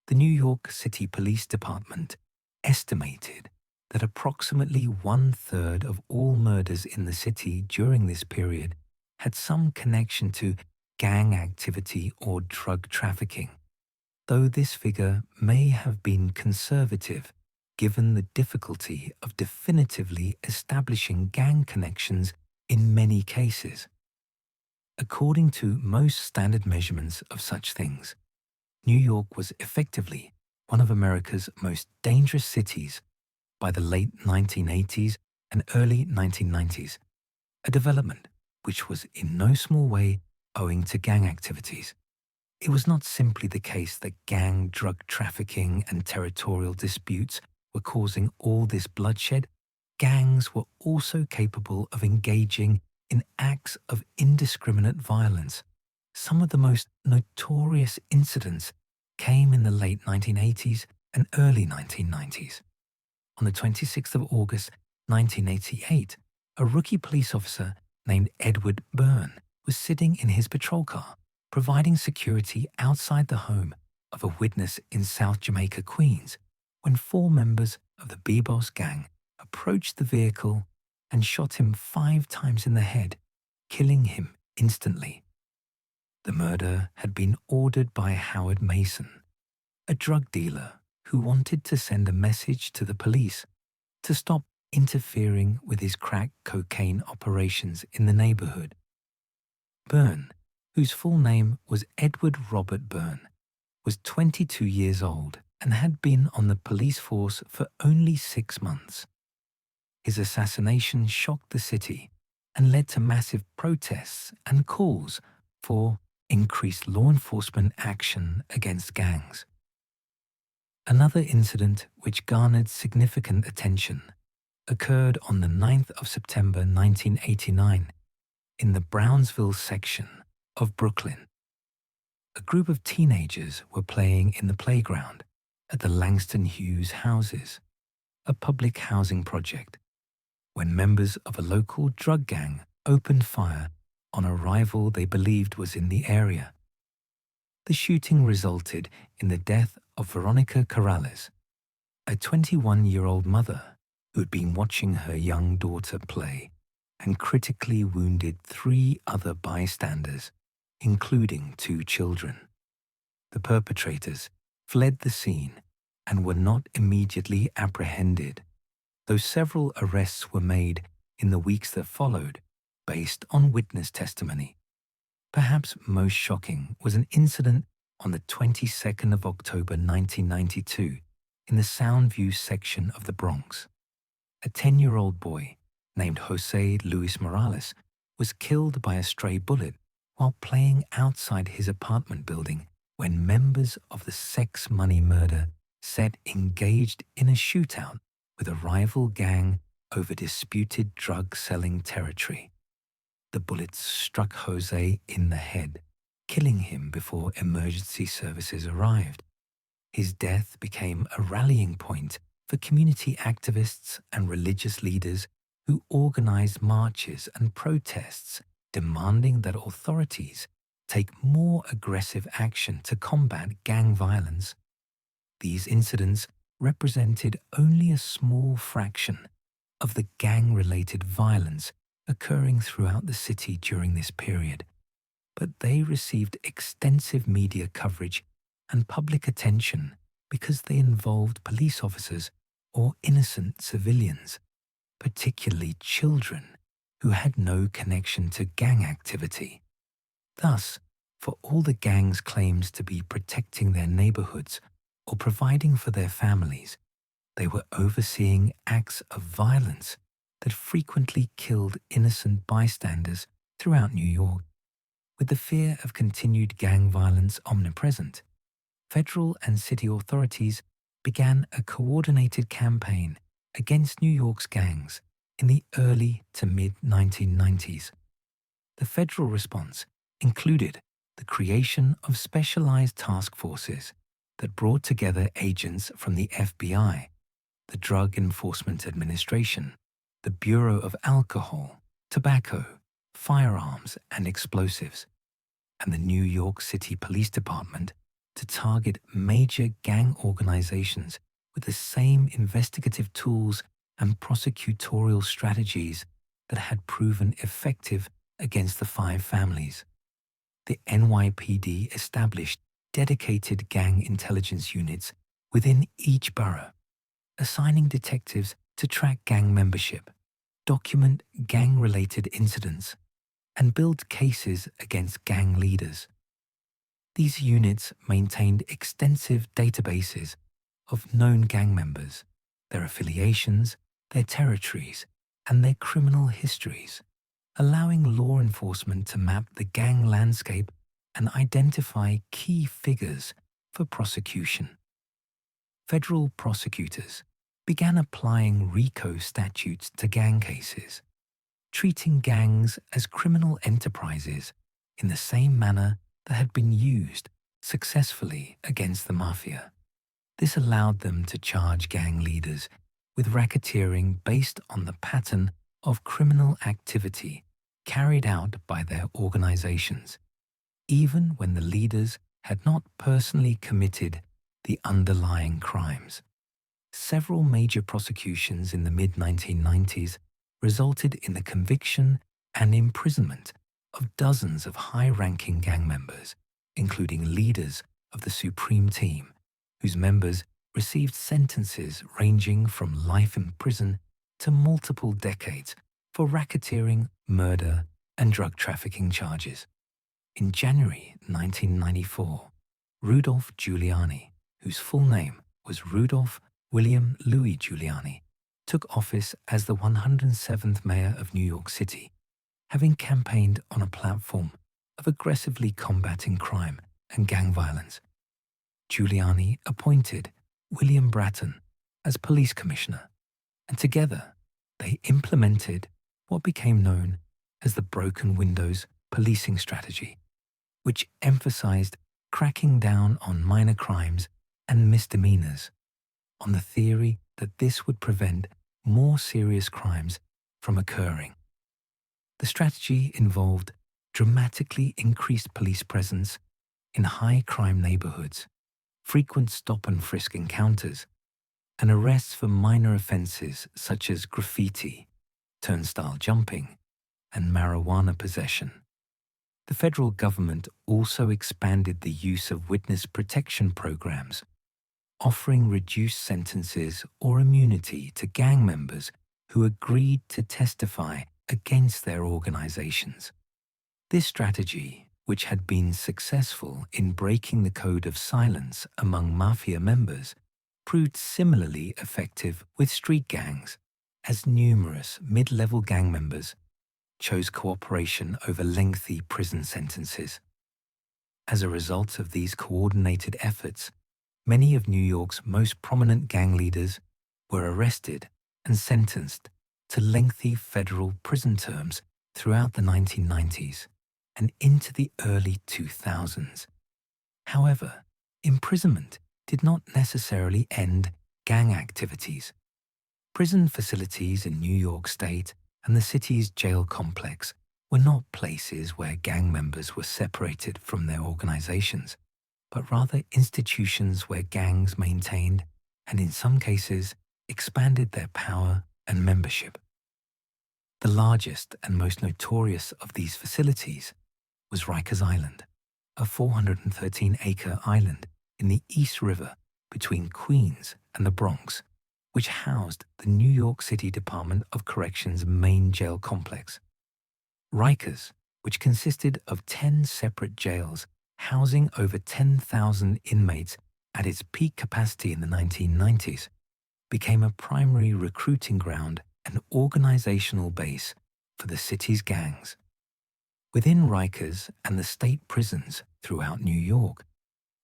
The New York City Police Department estimated that approximately 1/3 of all murders in the city during this period had some connection to gang activity or drug trafficking, though this figure may have been conservative given the difficulty of definitively establishing gang connections in many cases. According to most standard measurements of such things, New York was effectively one of America's most dangerous cities by the late 1980s and early 1990s, a development which was in no small way owing to gang activities. It was not simply the case that gang drug trafficking and territorial disputes were causing all this bloodshed. Gangs were also capable of engaging in acts of indiscriminate violence. Some of the most notorious incidents came in the late 1980s and early 1990s. On the 26th of August 1988, a rookie police officer named Edward Byrne was sitting in his patrol car, providing security outside the home of a witness in South Jamaica, Queens, when 4 members of the B-Boss gang approached the vehicle and shot him 5 times in the head, killing him instantly. The murder had been ordered by Howard Mason, a drug dealer who wanted to send a message to the police to stop interfering with his crack cocaine operations in the neighborhood. Byrne, whose full name was Edward Robert Byrne, was 22 years old and had been on the police force for only 6 months. His assassination shocked the city and led to massive protests and calls for increased law enforcement action against gangs. Another incident which garnered significant attention occurred on the 9th of September 1989 in the Brownsville section of Brooklyn. A group of teenagers were playing in the playground at the Langston Hughes Houses, a public housing project, when members of a local drug gang opened fire on a rival they believed was in the area. The shooting resulted in the death of Veronica Corrales, a 21-year-old mother who had been watching her young daughter play, and critically wounded 3 other bystanders, including 2 children. The perpetrators fled the scene and were not immediately apprehended, though several arrests were made in the weeks that followed based on witness testimony. Perhaps most shocking was an incident on the 22nd of October 1992 in the Soundview section of the Bronx. A 10-year-old boy named Jose Luis Morales was killed by a stray bullet while playing outside his apartment building when members of the Sex Money Murder set engaged in a shootout with a rival gang over disputed drug-selling territory. The bullets struck Jose in the head, killing him before emergency services arrived. His death became a rallying point for community activists and religious leaders who organized marches and protests demanding that authorities take more aggressive action to combat gang violence. These incidents represented only a small fraction of the gang-related violence occurring throughout the city during this period, but they received extensive media coverage and public attention because they involved police officers or innocent civilians, particularly children who had no connection to gang activity. Thus, for all the gangs' claims to be protecting their neighborhoods or providing for their families, they were overseeing acts of violence that frequently killed innocent bystanders throughout New York. With the fear of continued gang violence omnipresent, federal and city authorities began a coordinated campaign against New York's gangs in the early to mid-1990s. The federal response included the creation of specialized task forces that brought together agents from the FBI, the Drug Enforcement Administration, the Bureau of Alcohol, Tobacco, Firearms and Explosives, and the New York City Police Department to target major gang organizations with the same investigative tools and prosecutorial strategies that had proven effective against the 5 families. The NYPD established dedicated gang intelligence units within each borough, assigning detectives to track gang membership, document gang-related incidents, and build cases against gang leaders. These units maintained extensive databases of known gang members, their affiliations, their territories, and their criminal histories, allowing law enforcement to map the gang landscape and identify key figures for prosecution. Federal prosecutors began applying RICO statutes to gang cases, treating gangs as criminal enterprises in the same manner that had been used successfully against the mafia. This allowed them to charge gang leaders with racketeering based on the pattern of criminal activity carried out by their organizations, even when the leaders had not personally committed the underlying crimes. Several major prosecutions in the mid-1990s resulted in the conviction and imprisonment of dozens of high-ranking gang members, including leaders of the Supreme Team, whose members received sentences ranging from life in prison to multiple decades for racketeering, murder, and drug trafficking charges. In January 1994, Rudolph Giuliani, whose full name was Rudolph William Louis Giuliani, took office as the 107th mayor of New York City, having campaigned on a platform of aggressively combating crime and gang violence. Giuliani appointed William Bratton as police commissioner, and together they implemented what became known as the Broken Windows policing strategy, which emphasized cracking down on minor crimes and misdemeanors, on the theory that this would prevent more serious crimes from occurring. The strategy involved dramatically increased police presence in high-crime neighborhoods, frequent stop-and-frisk encounters, and arrests for minor offenses such as graffiti, turnstile jumping, and marijuana possession. The federal government also expanded the use of witness protection programs, offering reduced sentences or immunity to gang members who agreed to testify against their organizations. This strategy, which had been successful in breaking the code of silence among mafia members, proved similarly effective with street gangs, as numerous mid-level gang members chose cooperation over lengthy prison sentences. As a result of these coordinated efforts, many of New York's most prominent gang leaders were arrested and sentenced to lengthy federal prison terms throughout the 1990s and into the early 2000s. However, imprisonment did not necessarily end gang activities. Prison facilities in New York State and the city's jail complex were not places where gang members were separated from their organizations, but rather institutions where gangs maintained and, in some cases, expanded their power and membership. The largest and most notorious of these facilities was Rikers Island, a 413-acre island in the East River between Queens and the Bronx, which housed the New York City Department of Corrections main jail complex. Rikers, which consisted of 10 separate jails housing over 10,000 inmates at its peak capacity in the 1990s, became a primary recruiting ground and organizational base for the city's gangs. Within Rikers and the state prisons throughout New York,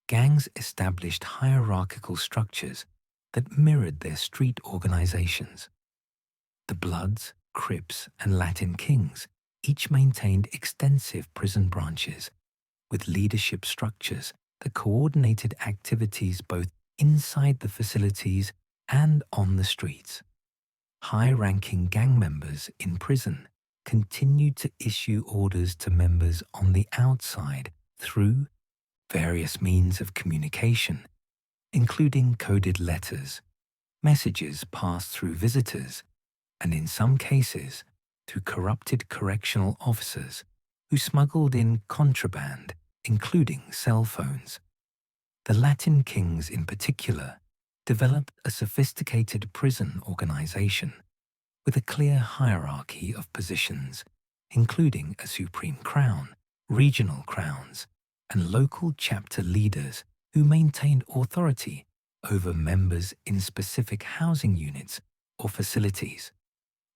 gangs established hierarchical structures that mirrored their street organizations. The Bloods, Crips, and Latin Kings each maintained extensive prison branches with leadership structures that coordinated activities both inside the facilities and on the streets. High-ranking gang members in prison continued to issue orders to members on the outside through various means of communication, including coded letters, messages passed through visitors, and in some cases, through corrupted correctional officers who smuggled in contraband, including cell phones. The Latin Kings in particular developed a sophisticated prison organization with a clear hierarchy of positions, including a supreme crown, regional crowns, and local chapter leaders who maintained authority over members in specific housing units or facilities.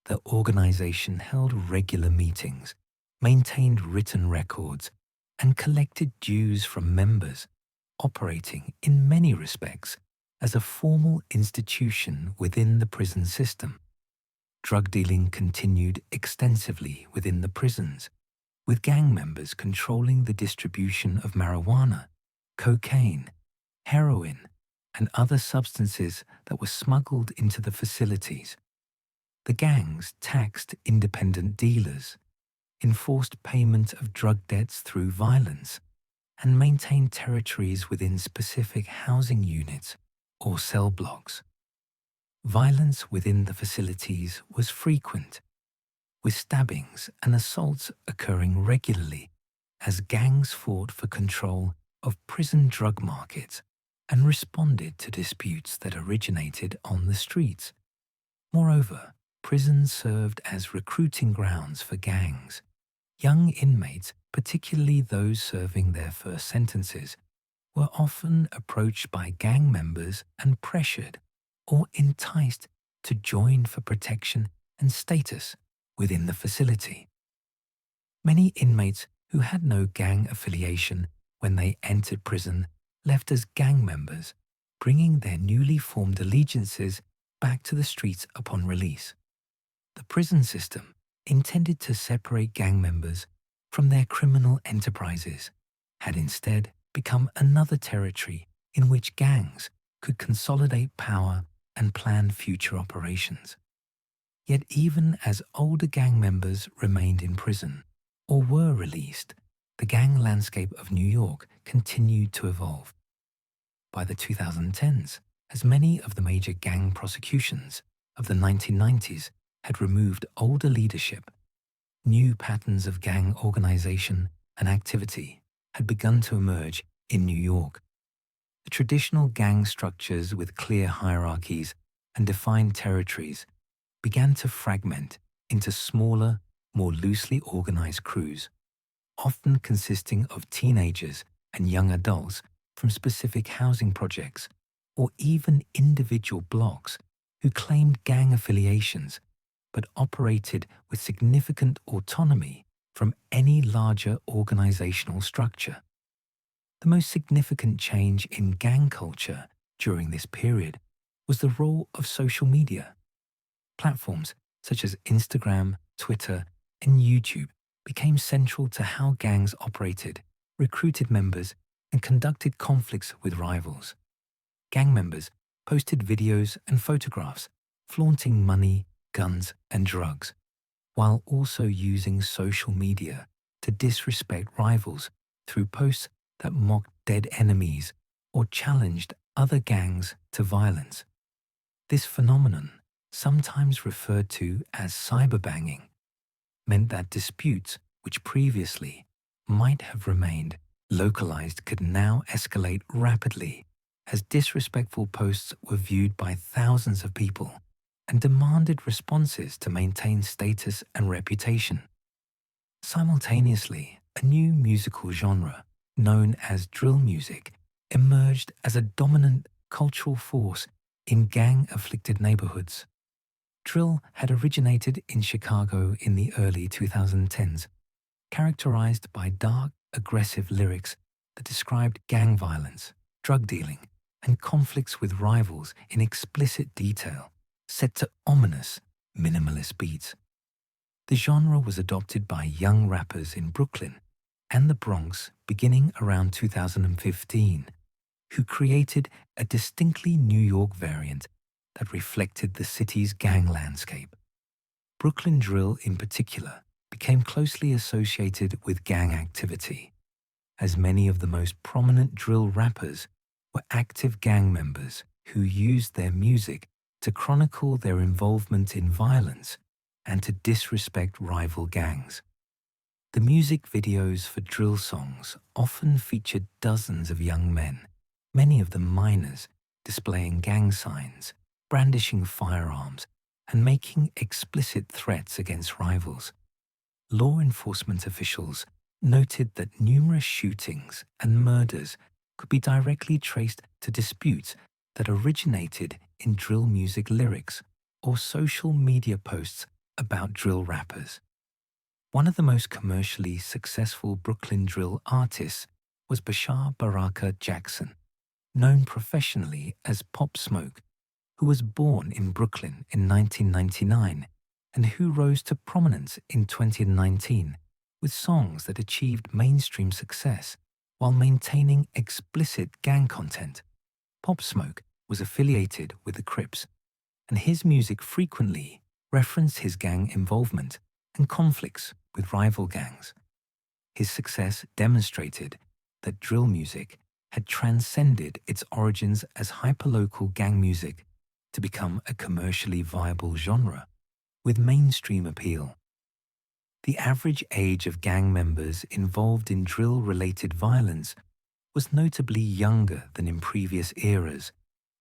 The organization held regular meetings, maintained written records, and collected dues from members, operating in many respects as a formal institution within the prison system. Drug dealing continued extensively within the prisons, with gang members controlling the distribution of marijuana, cocaine, heroin, and other substances that were smuggled into the facilities. The gangs taxed independent dealers, enforced payment of drug debts through violence, and maintained territories within specific housing units or cell blocks. Violence within the facilities was frequent, with stabbings and assaults occurring regularly as gangs fought for control of prison drug markets and responded to disputes that originated on the streets. Moreover, prisons served as recruiting grounds for gangs. Young inmates, particularly those serving their first sentences, were often approached by gang members and pressured or enticed to join for protection and status within the facility. Many inmates who had no gang affiliation when they entered prison left as gang members, bringing their newly formed allegiances back to the streets upon release. The prison system, intended to separate gang members from their criminal enterprises, had instead become another territory in which gangs could consolidate power and plan future operations. Yet even as older gang members remained in prison or were released, the gang landscape of New York continued to evolve. By the 2010s, as many of the major gang prosecutions of the 1990s had removed older leadership, new patterns of gang organization and activity had begun to emerge in New York. The traditional gang structures with clear hierarchies and defined territories began to fragment into smaller, more loosely organized crews, often consisting of teenagers and young adults from specific housing projects or even individual blocks who claimed gang affiliations but operated with significant autonomy from any larger organizational structure. The most significant change in gang culture during this period was the role of social media. Platforms such as Instagram, Twitter, and YouTube became central to how gangs operated, recruited members, and conducted conflicts with rivals. Gang members posted videos and photographs flaunting money, guns, and drugs, while also using social media to disrespect rivals through posts that mocked dead enemies or challenged other gangs to violence. This phenomenon, sometimes referred to as cyberbanging, meant that disputes which previously might have remained localized could now escalate rapidly as disrespectful posts were viewed by thousands of people and demanded responses to maintain status and reputation. Simultaneously, a new musical genre, known as drill music, emerged as a dominant cultural force in gang-afflicted neighborhoods. Drill had originated in Chicago in the early 2010s, characterized by dark, aggressive lyrics that described gang violence, drug dealing, and conflicts with rivals in explicit detail, set to ominous, minimalist beats. The genre was adopted by young rappers in Brooklyn and the Bronx beginning around 2015, who created a distinctly New York variant that reflected the city's gang landscape. Brooklyn drill in particular became closely associated with gang activity, as many of the most prominent drill rappers were active gang members who used their music to chronicle their involvement in violence and to disrespect rival gangs. The music videos for drill songs often featured dozens of young men, many of them minors, displaying gang signs, brandishing firearms, and making explicit threats against rivals. Law enforcement officials noted that numerous shootings and murders could be directly traced to disputes that originated in drill music lyrics or social media posts about drill rappers. One of the most commercially successful Brooklyn drill artists was Bashar Baraka Jackson, known professionally as Pop Smoke, who was born in Brooklyn in 1999 and who rose to prominence in 2019 with songs that achieved mainstream success while maintaining explicit gang content. Pop Smoke was affiliated with the Crips, and his music frequently referenced his gang involvement and conflicts with rival gangs. His success demonstrated that drill music had transcended its origins as hyperlocal gang music to become a commercially viable genre with mainstream appeal. The average age of gang members involved in drill-related violence was notably younger than in previous eras,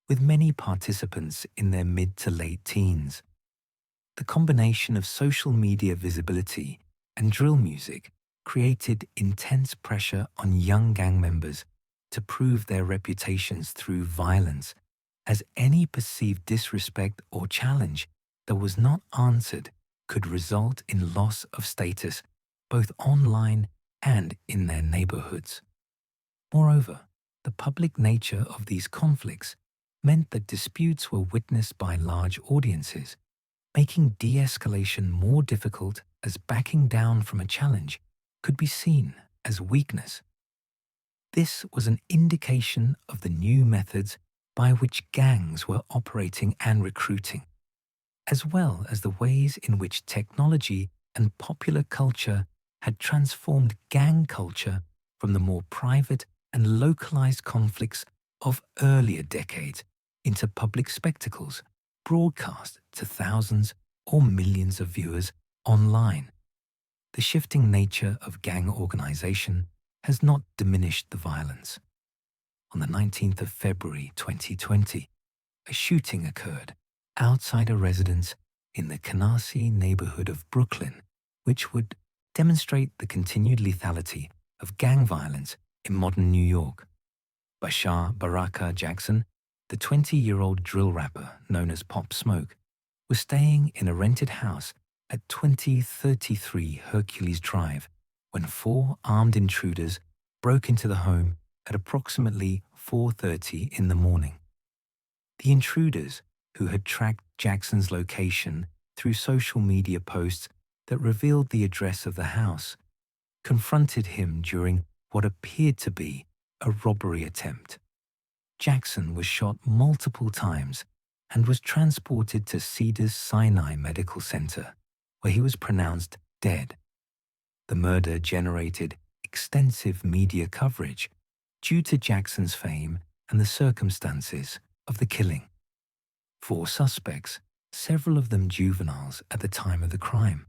with many participants in their mid to late teens. The combination of social media visibility and drill music created intense pressure on young gang members to prove their reputations through violence, as any perceived disrespect or challenge that was not answered could result in loss of status both online and in their neighborhoods. Moreover, the public nature of these conflicts meant that disputes were witnessed by large audiences, making de-escalation more difficult as backing down from a challenge could be seen as weakness. This was an indication of the new methods by which gangs were operating and recruiting, as well as the ways in which technology and popular culture had transformed gang culture from the more private and localized conflicts of earlier decades into public spectacles broadcast to thousands or millions of viewers online. The shifting nature of gang organization has not diminished the violence. On the 19th of February 2020, a shooting occurred outside a residence in the Canarsie neighborhood of Brooklyn, which would demonstrate the continued lethality of gang violence in modern New York. Bashar Baraka Jackson, the 20-year-old drill rapper known as Pop Smoke, was staying in a rented house at 2033 Hercules Drive when 4 armed intruders broke into the home at approximately 4:30 in the morning. The intruders, who had tracked Jackson's location through social media posts that revealed the address of the house, confronted him during what appeared to be a robbery attempt. Jackson was shot multiple times and was transported to Cedars-Sinai Medical Center, where he was pronounced dead. The murder generated extensive media coverage due to Jackson's fame and the circumstances of the killing. 4 suspects, several of them juveniles at the time of the crime,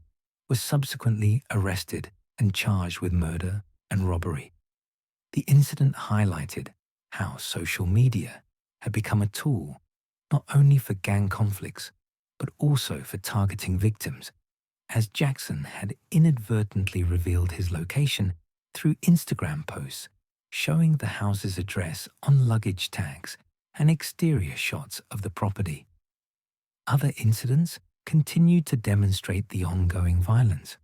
were subsequently arrested and charged with murder and robbery. The incident highlighted how social media had become a tool not only for gang conflicts, but also for targeting victims, as Jackson had inadvertently revealed his location through Instagram posts showing the house's address on luggage tags and exterior shots of the property. Other incidents continued to demonstrate the ongoing violence.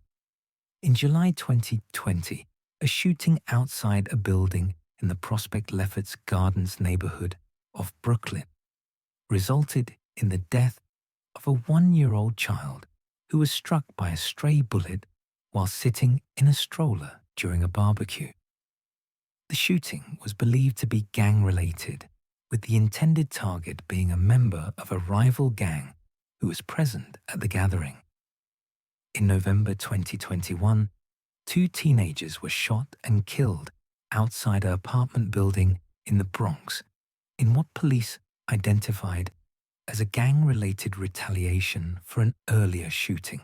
In July 2020, a shooting outside a building in the Prospect Lefferts Gardens neighborhood of Brooklyn resulted in the death of a 1-year-old child who was struck by a stray bullet while sitting in a stroller during a barbecue. The shooting was believed to be gang-related, with the intended target being a member of a rival gang who was present at the gathering. In November 2021, 2 teenagers were shot and killed outside an apartment building in the Bronx in what police identified as a gang-related retaliation for an earlier shooting.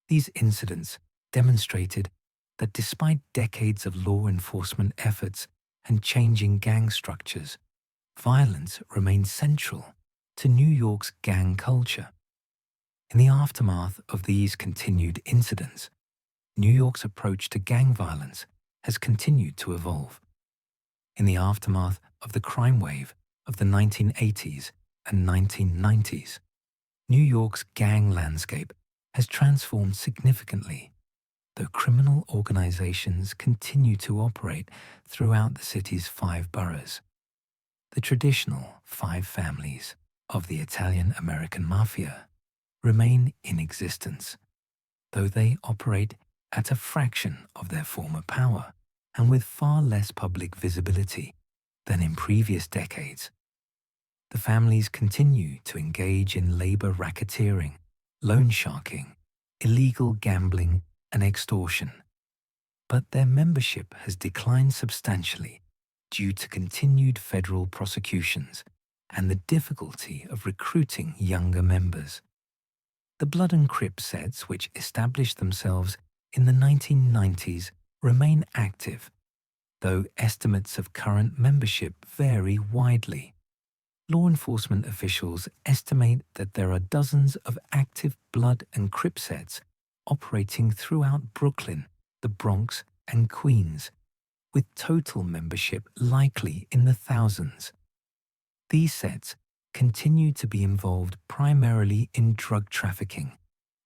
These incidents demonstrated that despite decades of law enforcement efforts and changing gang structures, violence remained central to New York's gang culture. In the aftermath of these continued incidents, New York's approach to gang violence has continued to evolve. In the aftermath of the crime wave of the 1980s and 1990s, New York's gang landscape has transformed significantly, though criminal organizations continue to operate throughout the city's 5 boroughs. The traditional 5 families of the Italian-American mafia remain in existence, though they operate at a fraction of their former power and with far less public visibility than in previous decades. The families continue to engage in labor racketeering, loan sharking, illegal gambling, and extortion, but their membership has declined substantially due to continued federal prosecutions and the difficulty of recruiting younger members. The Blood and Crip sets, which established themselves in the 1990s, remain active, though estimates of current membership vary widely. Law enforcement officials estimate that there are dozens of active Blood and Crip sets operating throughout Brooklyn, the Bronx, and Queens, with total membership likely in the thousands. These sets continue to be involved primarily in drug trafficking,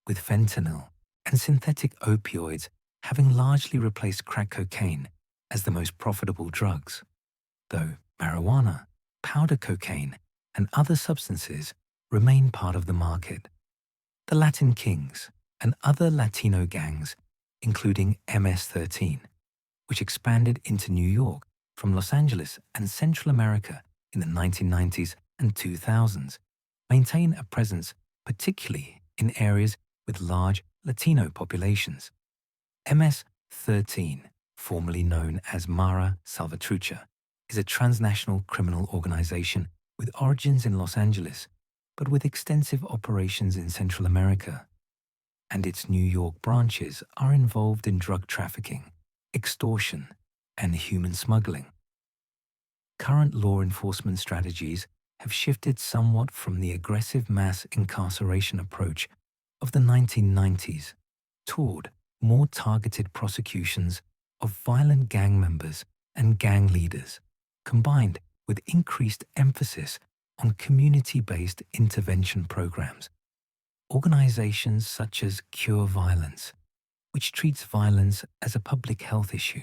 with fentanyl and synthetic opioids having largely replaced crack cocaine as the most profitable drugs, though marijuana, powder cocaine, and other substances remain part of the market. The Latin Kings and other Latino gangs, including MS-13, which expanded into New York from Los Angeles and Central America in the 1990s and 2000s maintain a presence particularly in areas with large Latino populations. MS-13, formerly known as Mara Salvatrucha, is a transnational criminal organization with origins in Los Angeles, but with extensive operations in Central America. And its New York branches are involved in drug trafficking, extortion, and human smuggling. Current law enforcement strategies have shifted somewhat from the aggressive mass incarceration approach of the 1990s toward more targeted prosecutions of violent gang members and gang leaders, combined with increased emphasis on community-based intervention programs. Organizations such as Cure Violence, which treats violence as a public health issue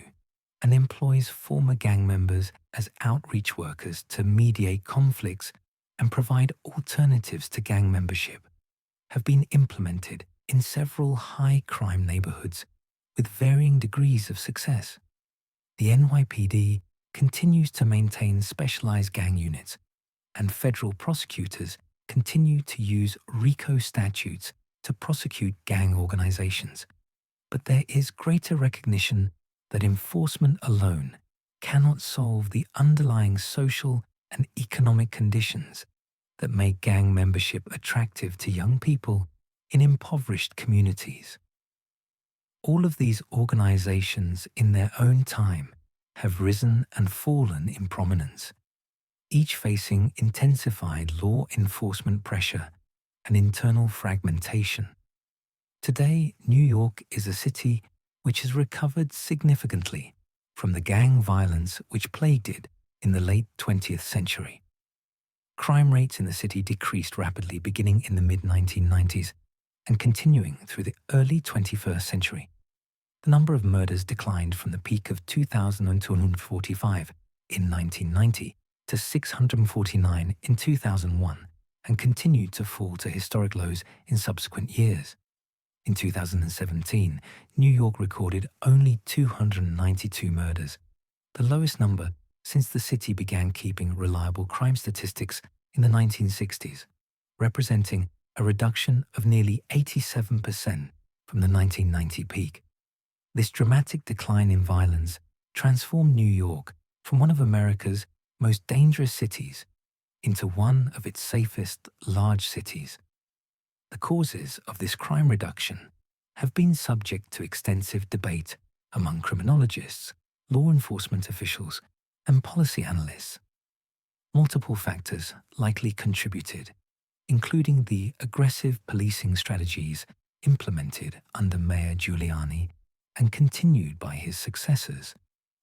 and employs former gang members as outreach workers to mediate conflicts and provide alternatives to gang membership, have been implemented in several high-crime neighborhoods with varying degrees of success. The NYPD continues to maintain specialized gang units, and federal prosecutors continue to use RICO statutes to prosecute gang organizations. But there is greater recognition that enforcement alone cannot solve the underlying social and economic conditions that make gang membership attractive to young people in impoverished communities. All of these organizations in their own time have risen and fallen in prominence, each facing intensified law enforcement pressure and internal fragmentation. Today, New York is a city which has recovered significantly from the gang violence which plagued it in the late 20th century. Crime rates in the city decreased rapidly beginning in the mid-1990s and continuing through the early 21st century. The number of murders declined from the peak of 2,245 in 1990 to 649 in 2001 and continued to fall to historic lows in subsequent years. In 2017, New York recorded only 292 murders, the lowest number since the city began keeping reliable crime statistics in the 1960s, representing a reduction of nearly 87% from the 1990 peak. This dramatic decline in violence transformed New York from one of America's most dangerous cities into one of its safest large cities. The causes of this crime reduction have been subject to extensive debate among criminologists, law enforcement officials, and policy analysts. Multiple factors likely contributed, including the aggressive policing strategies implemented under Mayor Giuliani and continued by his successors,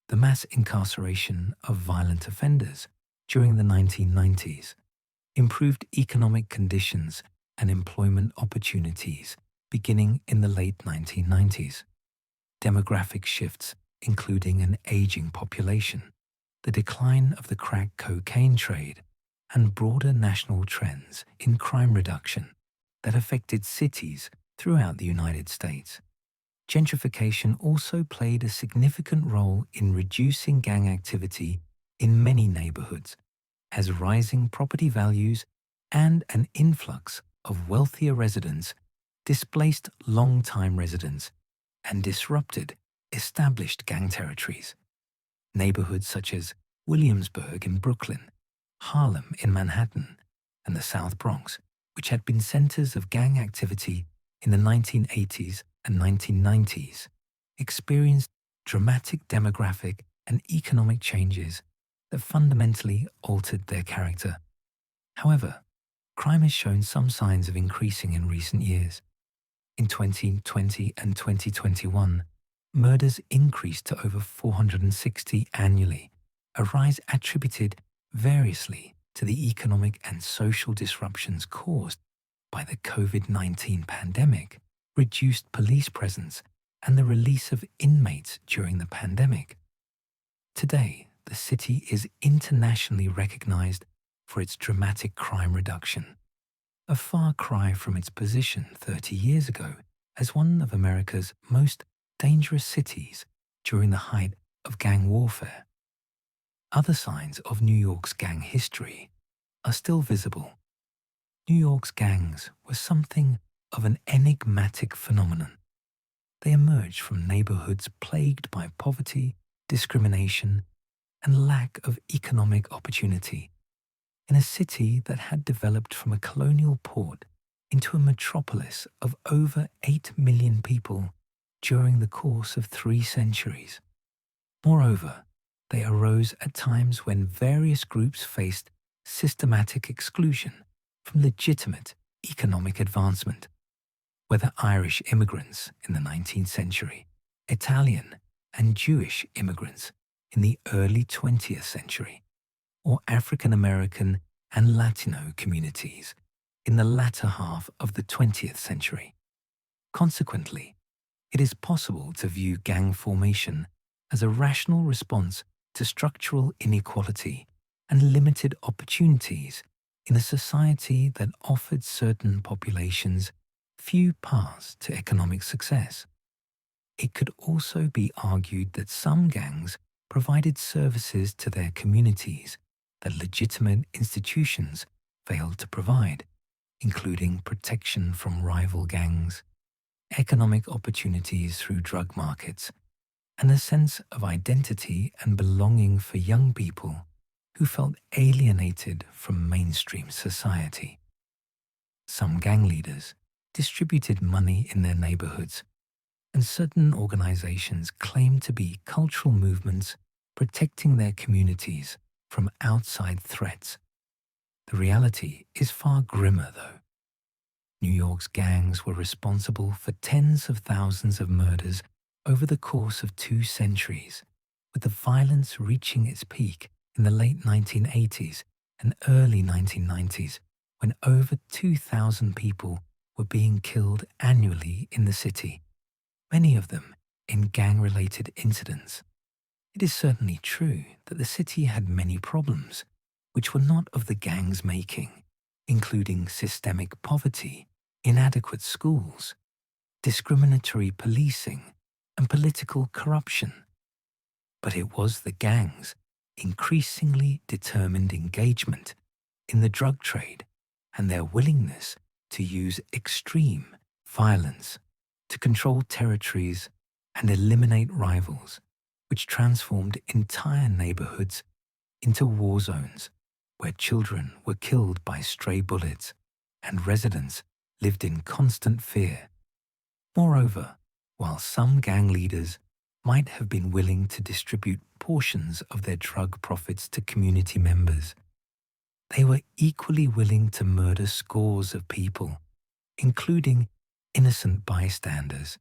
the mass incarceration of violent offenders during the 1990s, improved economic conditions and employment opportunities beginning in the late 1990s, demographic shifts including an aging population, the decline of the crack cocaine trade, and broader national trends in crime reduction that affected cities throughout the United States. Gentrification also played a significant role in reducing gang activity in many neighborhoods, as rising property values and an influx of wealthier residents displaced long-time residents and disrupted established gang territories. Neighborhoods such as Williamsburg in Brooklyn, Harlem in Manhattan, and the South Bronx, which had been centers of gang activity in the 1980s and 1990s, experienced dramatic demographic and economic changes that fundamentally altered their character. However, crime has shown some signs of increasing in recent years. In 2020 and 2021, murders increased to over 460 annually, a rise attributed variously to the economic and social disruptions caused by the COVID-19 pandemic, reduced police presence, and the release of inmates during the pandemic. Today, the city is internationally recognized for its dramatic crime reduction, a far cry from its position 30 years ago as one of America's most dangerous cities during the height of gang warfare. Other signs of New York's gang history are still visible. New York's gangs were something of an enigmatic phenomenon. They emerged from neighborhoods plagued by poverty, discrimination, and lack of economic opportunity, in a city that had developed from a colonial port into a metropolis of over 8 million people during the course of 3 centuries. Moreover, they arose at times when various groups faced systematic exclusion from legitimate economic advancement, whether Irish immigrants in the 19th century, Italian and Jewish immigrants in the early 20th century, or African American and Latino communities in the latter half of the 20th century. Consequently, it is possible to view gang formation as a rational response to structural inequality and limited opportunities in a society that offered certain populations few paths to economic success. It could also be argued that some gangs provided services to their communities that legitimate institutions failed to provide, including protection from rival gangs, economic opportunities through drug markets, and a sense of identity and belonging for young people who felt alienated from mainstream society. Some gang leaders distributed money in their neighborhoods, and certain organizations claimed to be cultural movements protecting their communities from outside threats. The reality is far grimmer, though. New York's gangs were responsible for tens of thousands of murders over the course of 2 centuries, with the violence reaching its peak in the late 1980s and early 1990s, when over 2,000 people were being killed annually in the city, many of them in gang-related incidents. It is certainly true that the city had many problems, which were not of the gang's making, including systemic poverty, inadequate schools, discriminatory policing, and political corruption. But it was the gangs' increasingly determined engagement in the drug trade and their willingness to use extreme violence to control territories and eliminate rivals, which transformed entire neighborhoods into war zones where children were killed by stray bullets and residents lived in constant fear. Moreover, while some gang leaders might have been willing to distribute portions of their drug profits to community members, they were equally willing to murder scores of people, including innocent bystanders,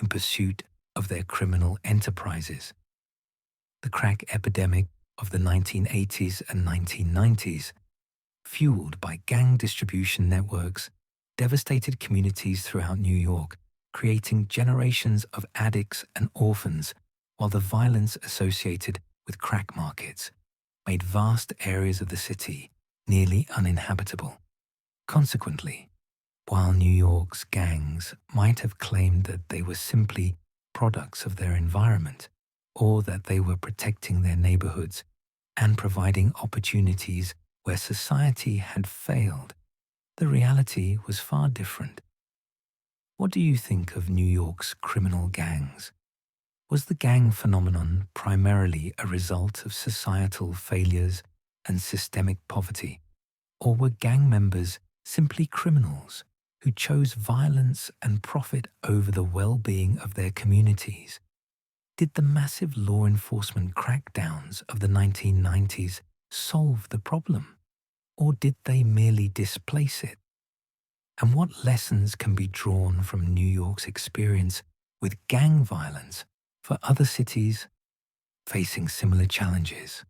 in pursuit of their criminal enterprises. The crack epidemic of the 1980s and 1990s, fueled by gang distribution networks, devastated communities throughout New York, creating generations of addicts and orphans, while the violence associated with crack markets made vast areas of the city nearly uninhabitable. Consequently, while New York's gangs might have claimed that they were simply products of their environment, or that they were protecting their neighborhoods and providing opportunities where society had failed, the reality was far different. What do you think of New York's criminal gangs? Was the gang phenomenon primarily a result of societal failures and systemic poverty, or were gang members simply criminals who chose violence and profit over the well-being of their communities? Did the massive law enforcement crackdowns of the 1990s solve the problem, or did they merely displace it? And what lessons can be drawn from New York's experience with gang violence for other cities facing similar challenges?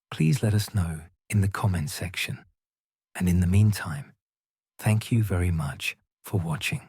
Please let us know in the comments section. And in the meantime, thank you very much for watching.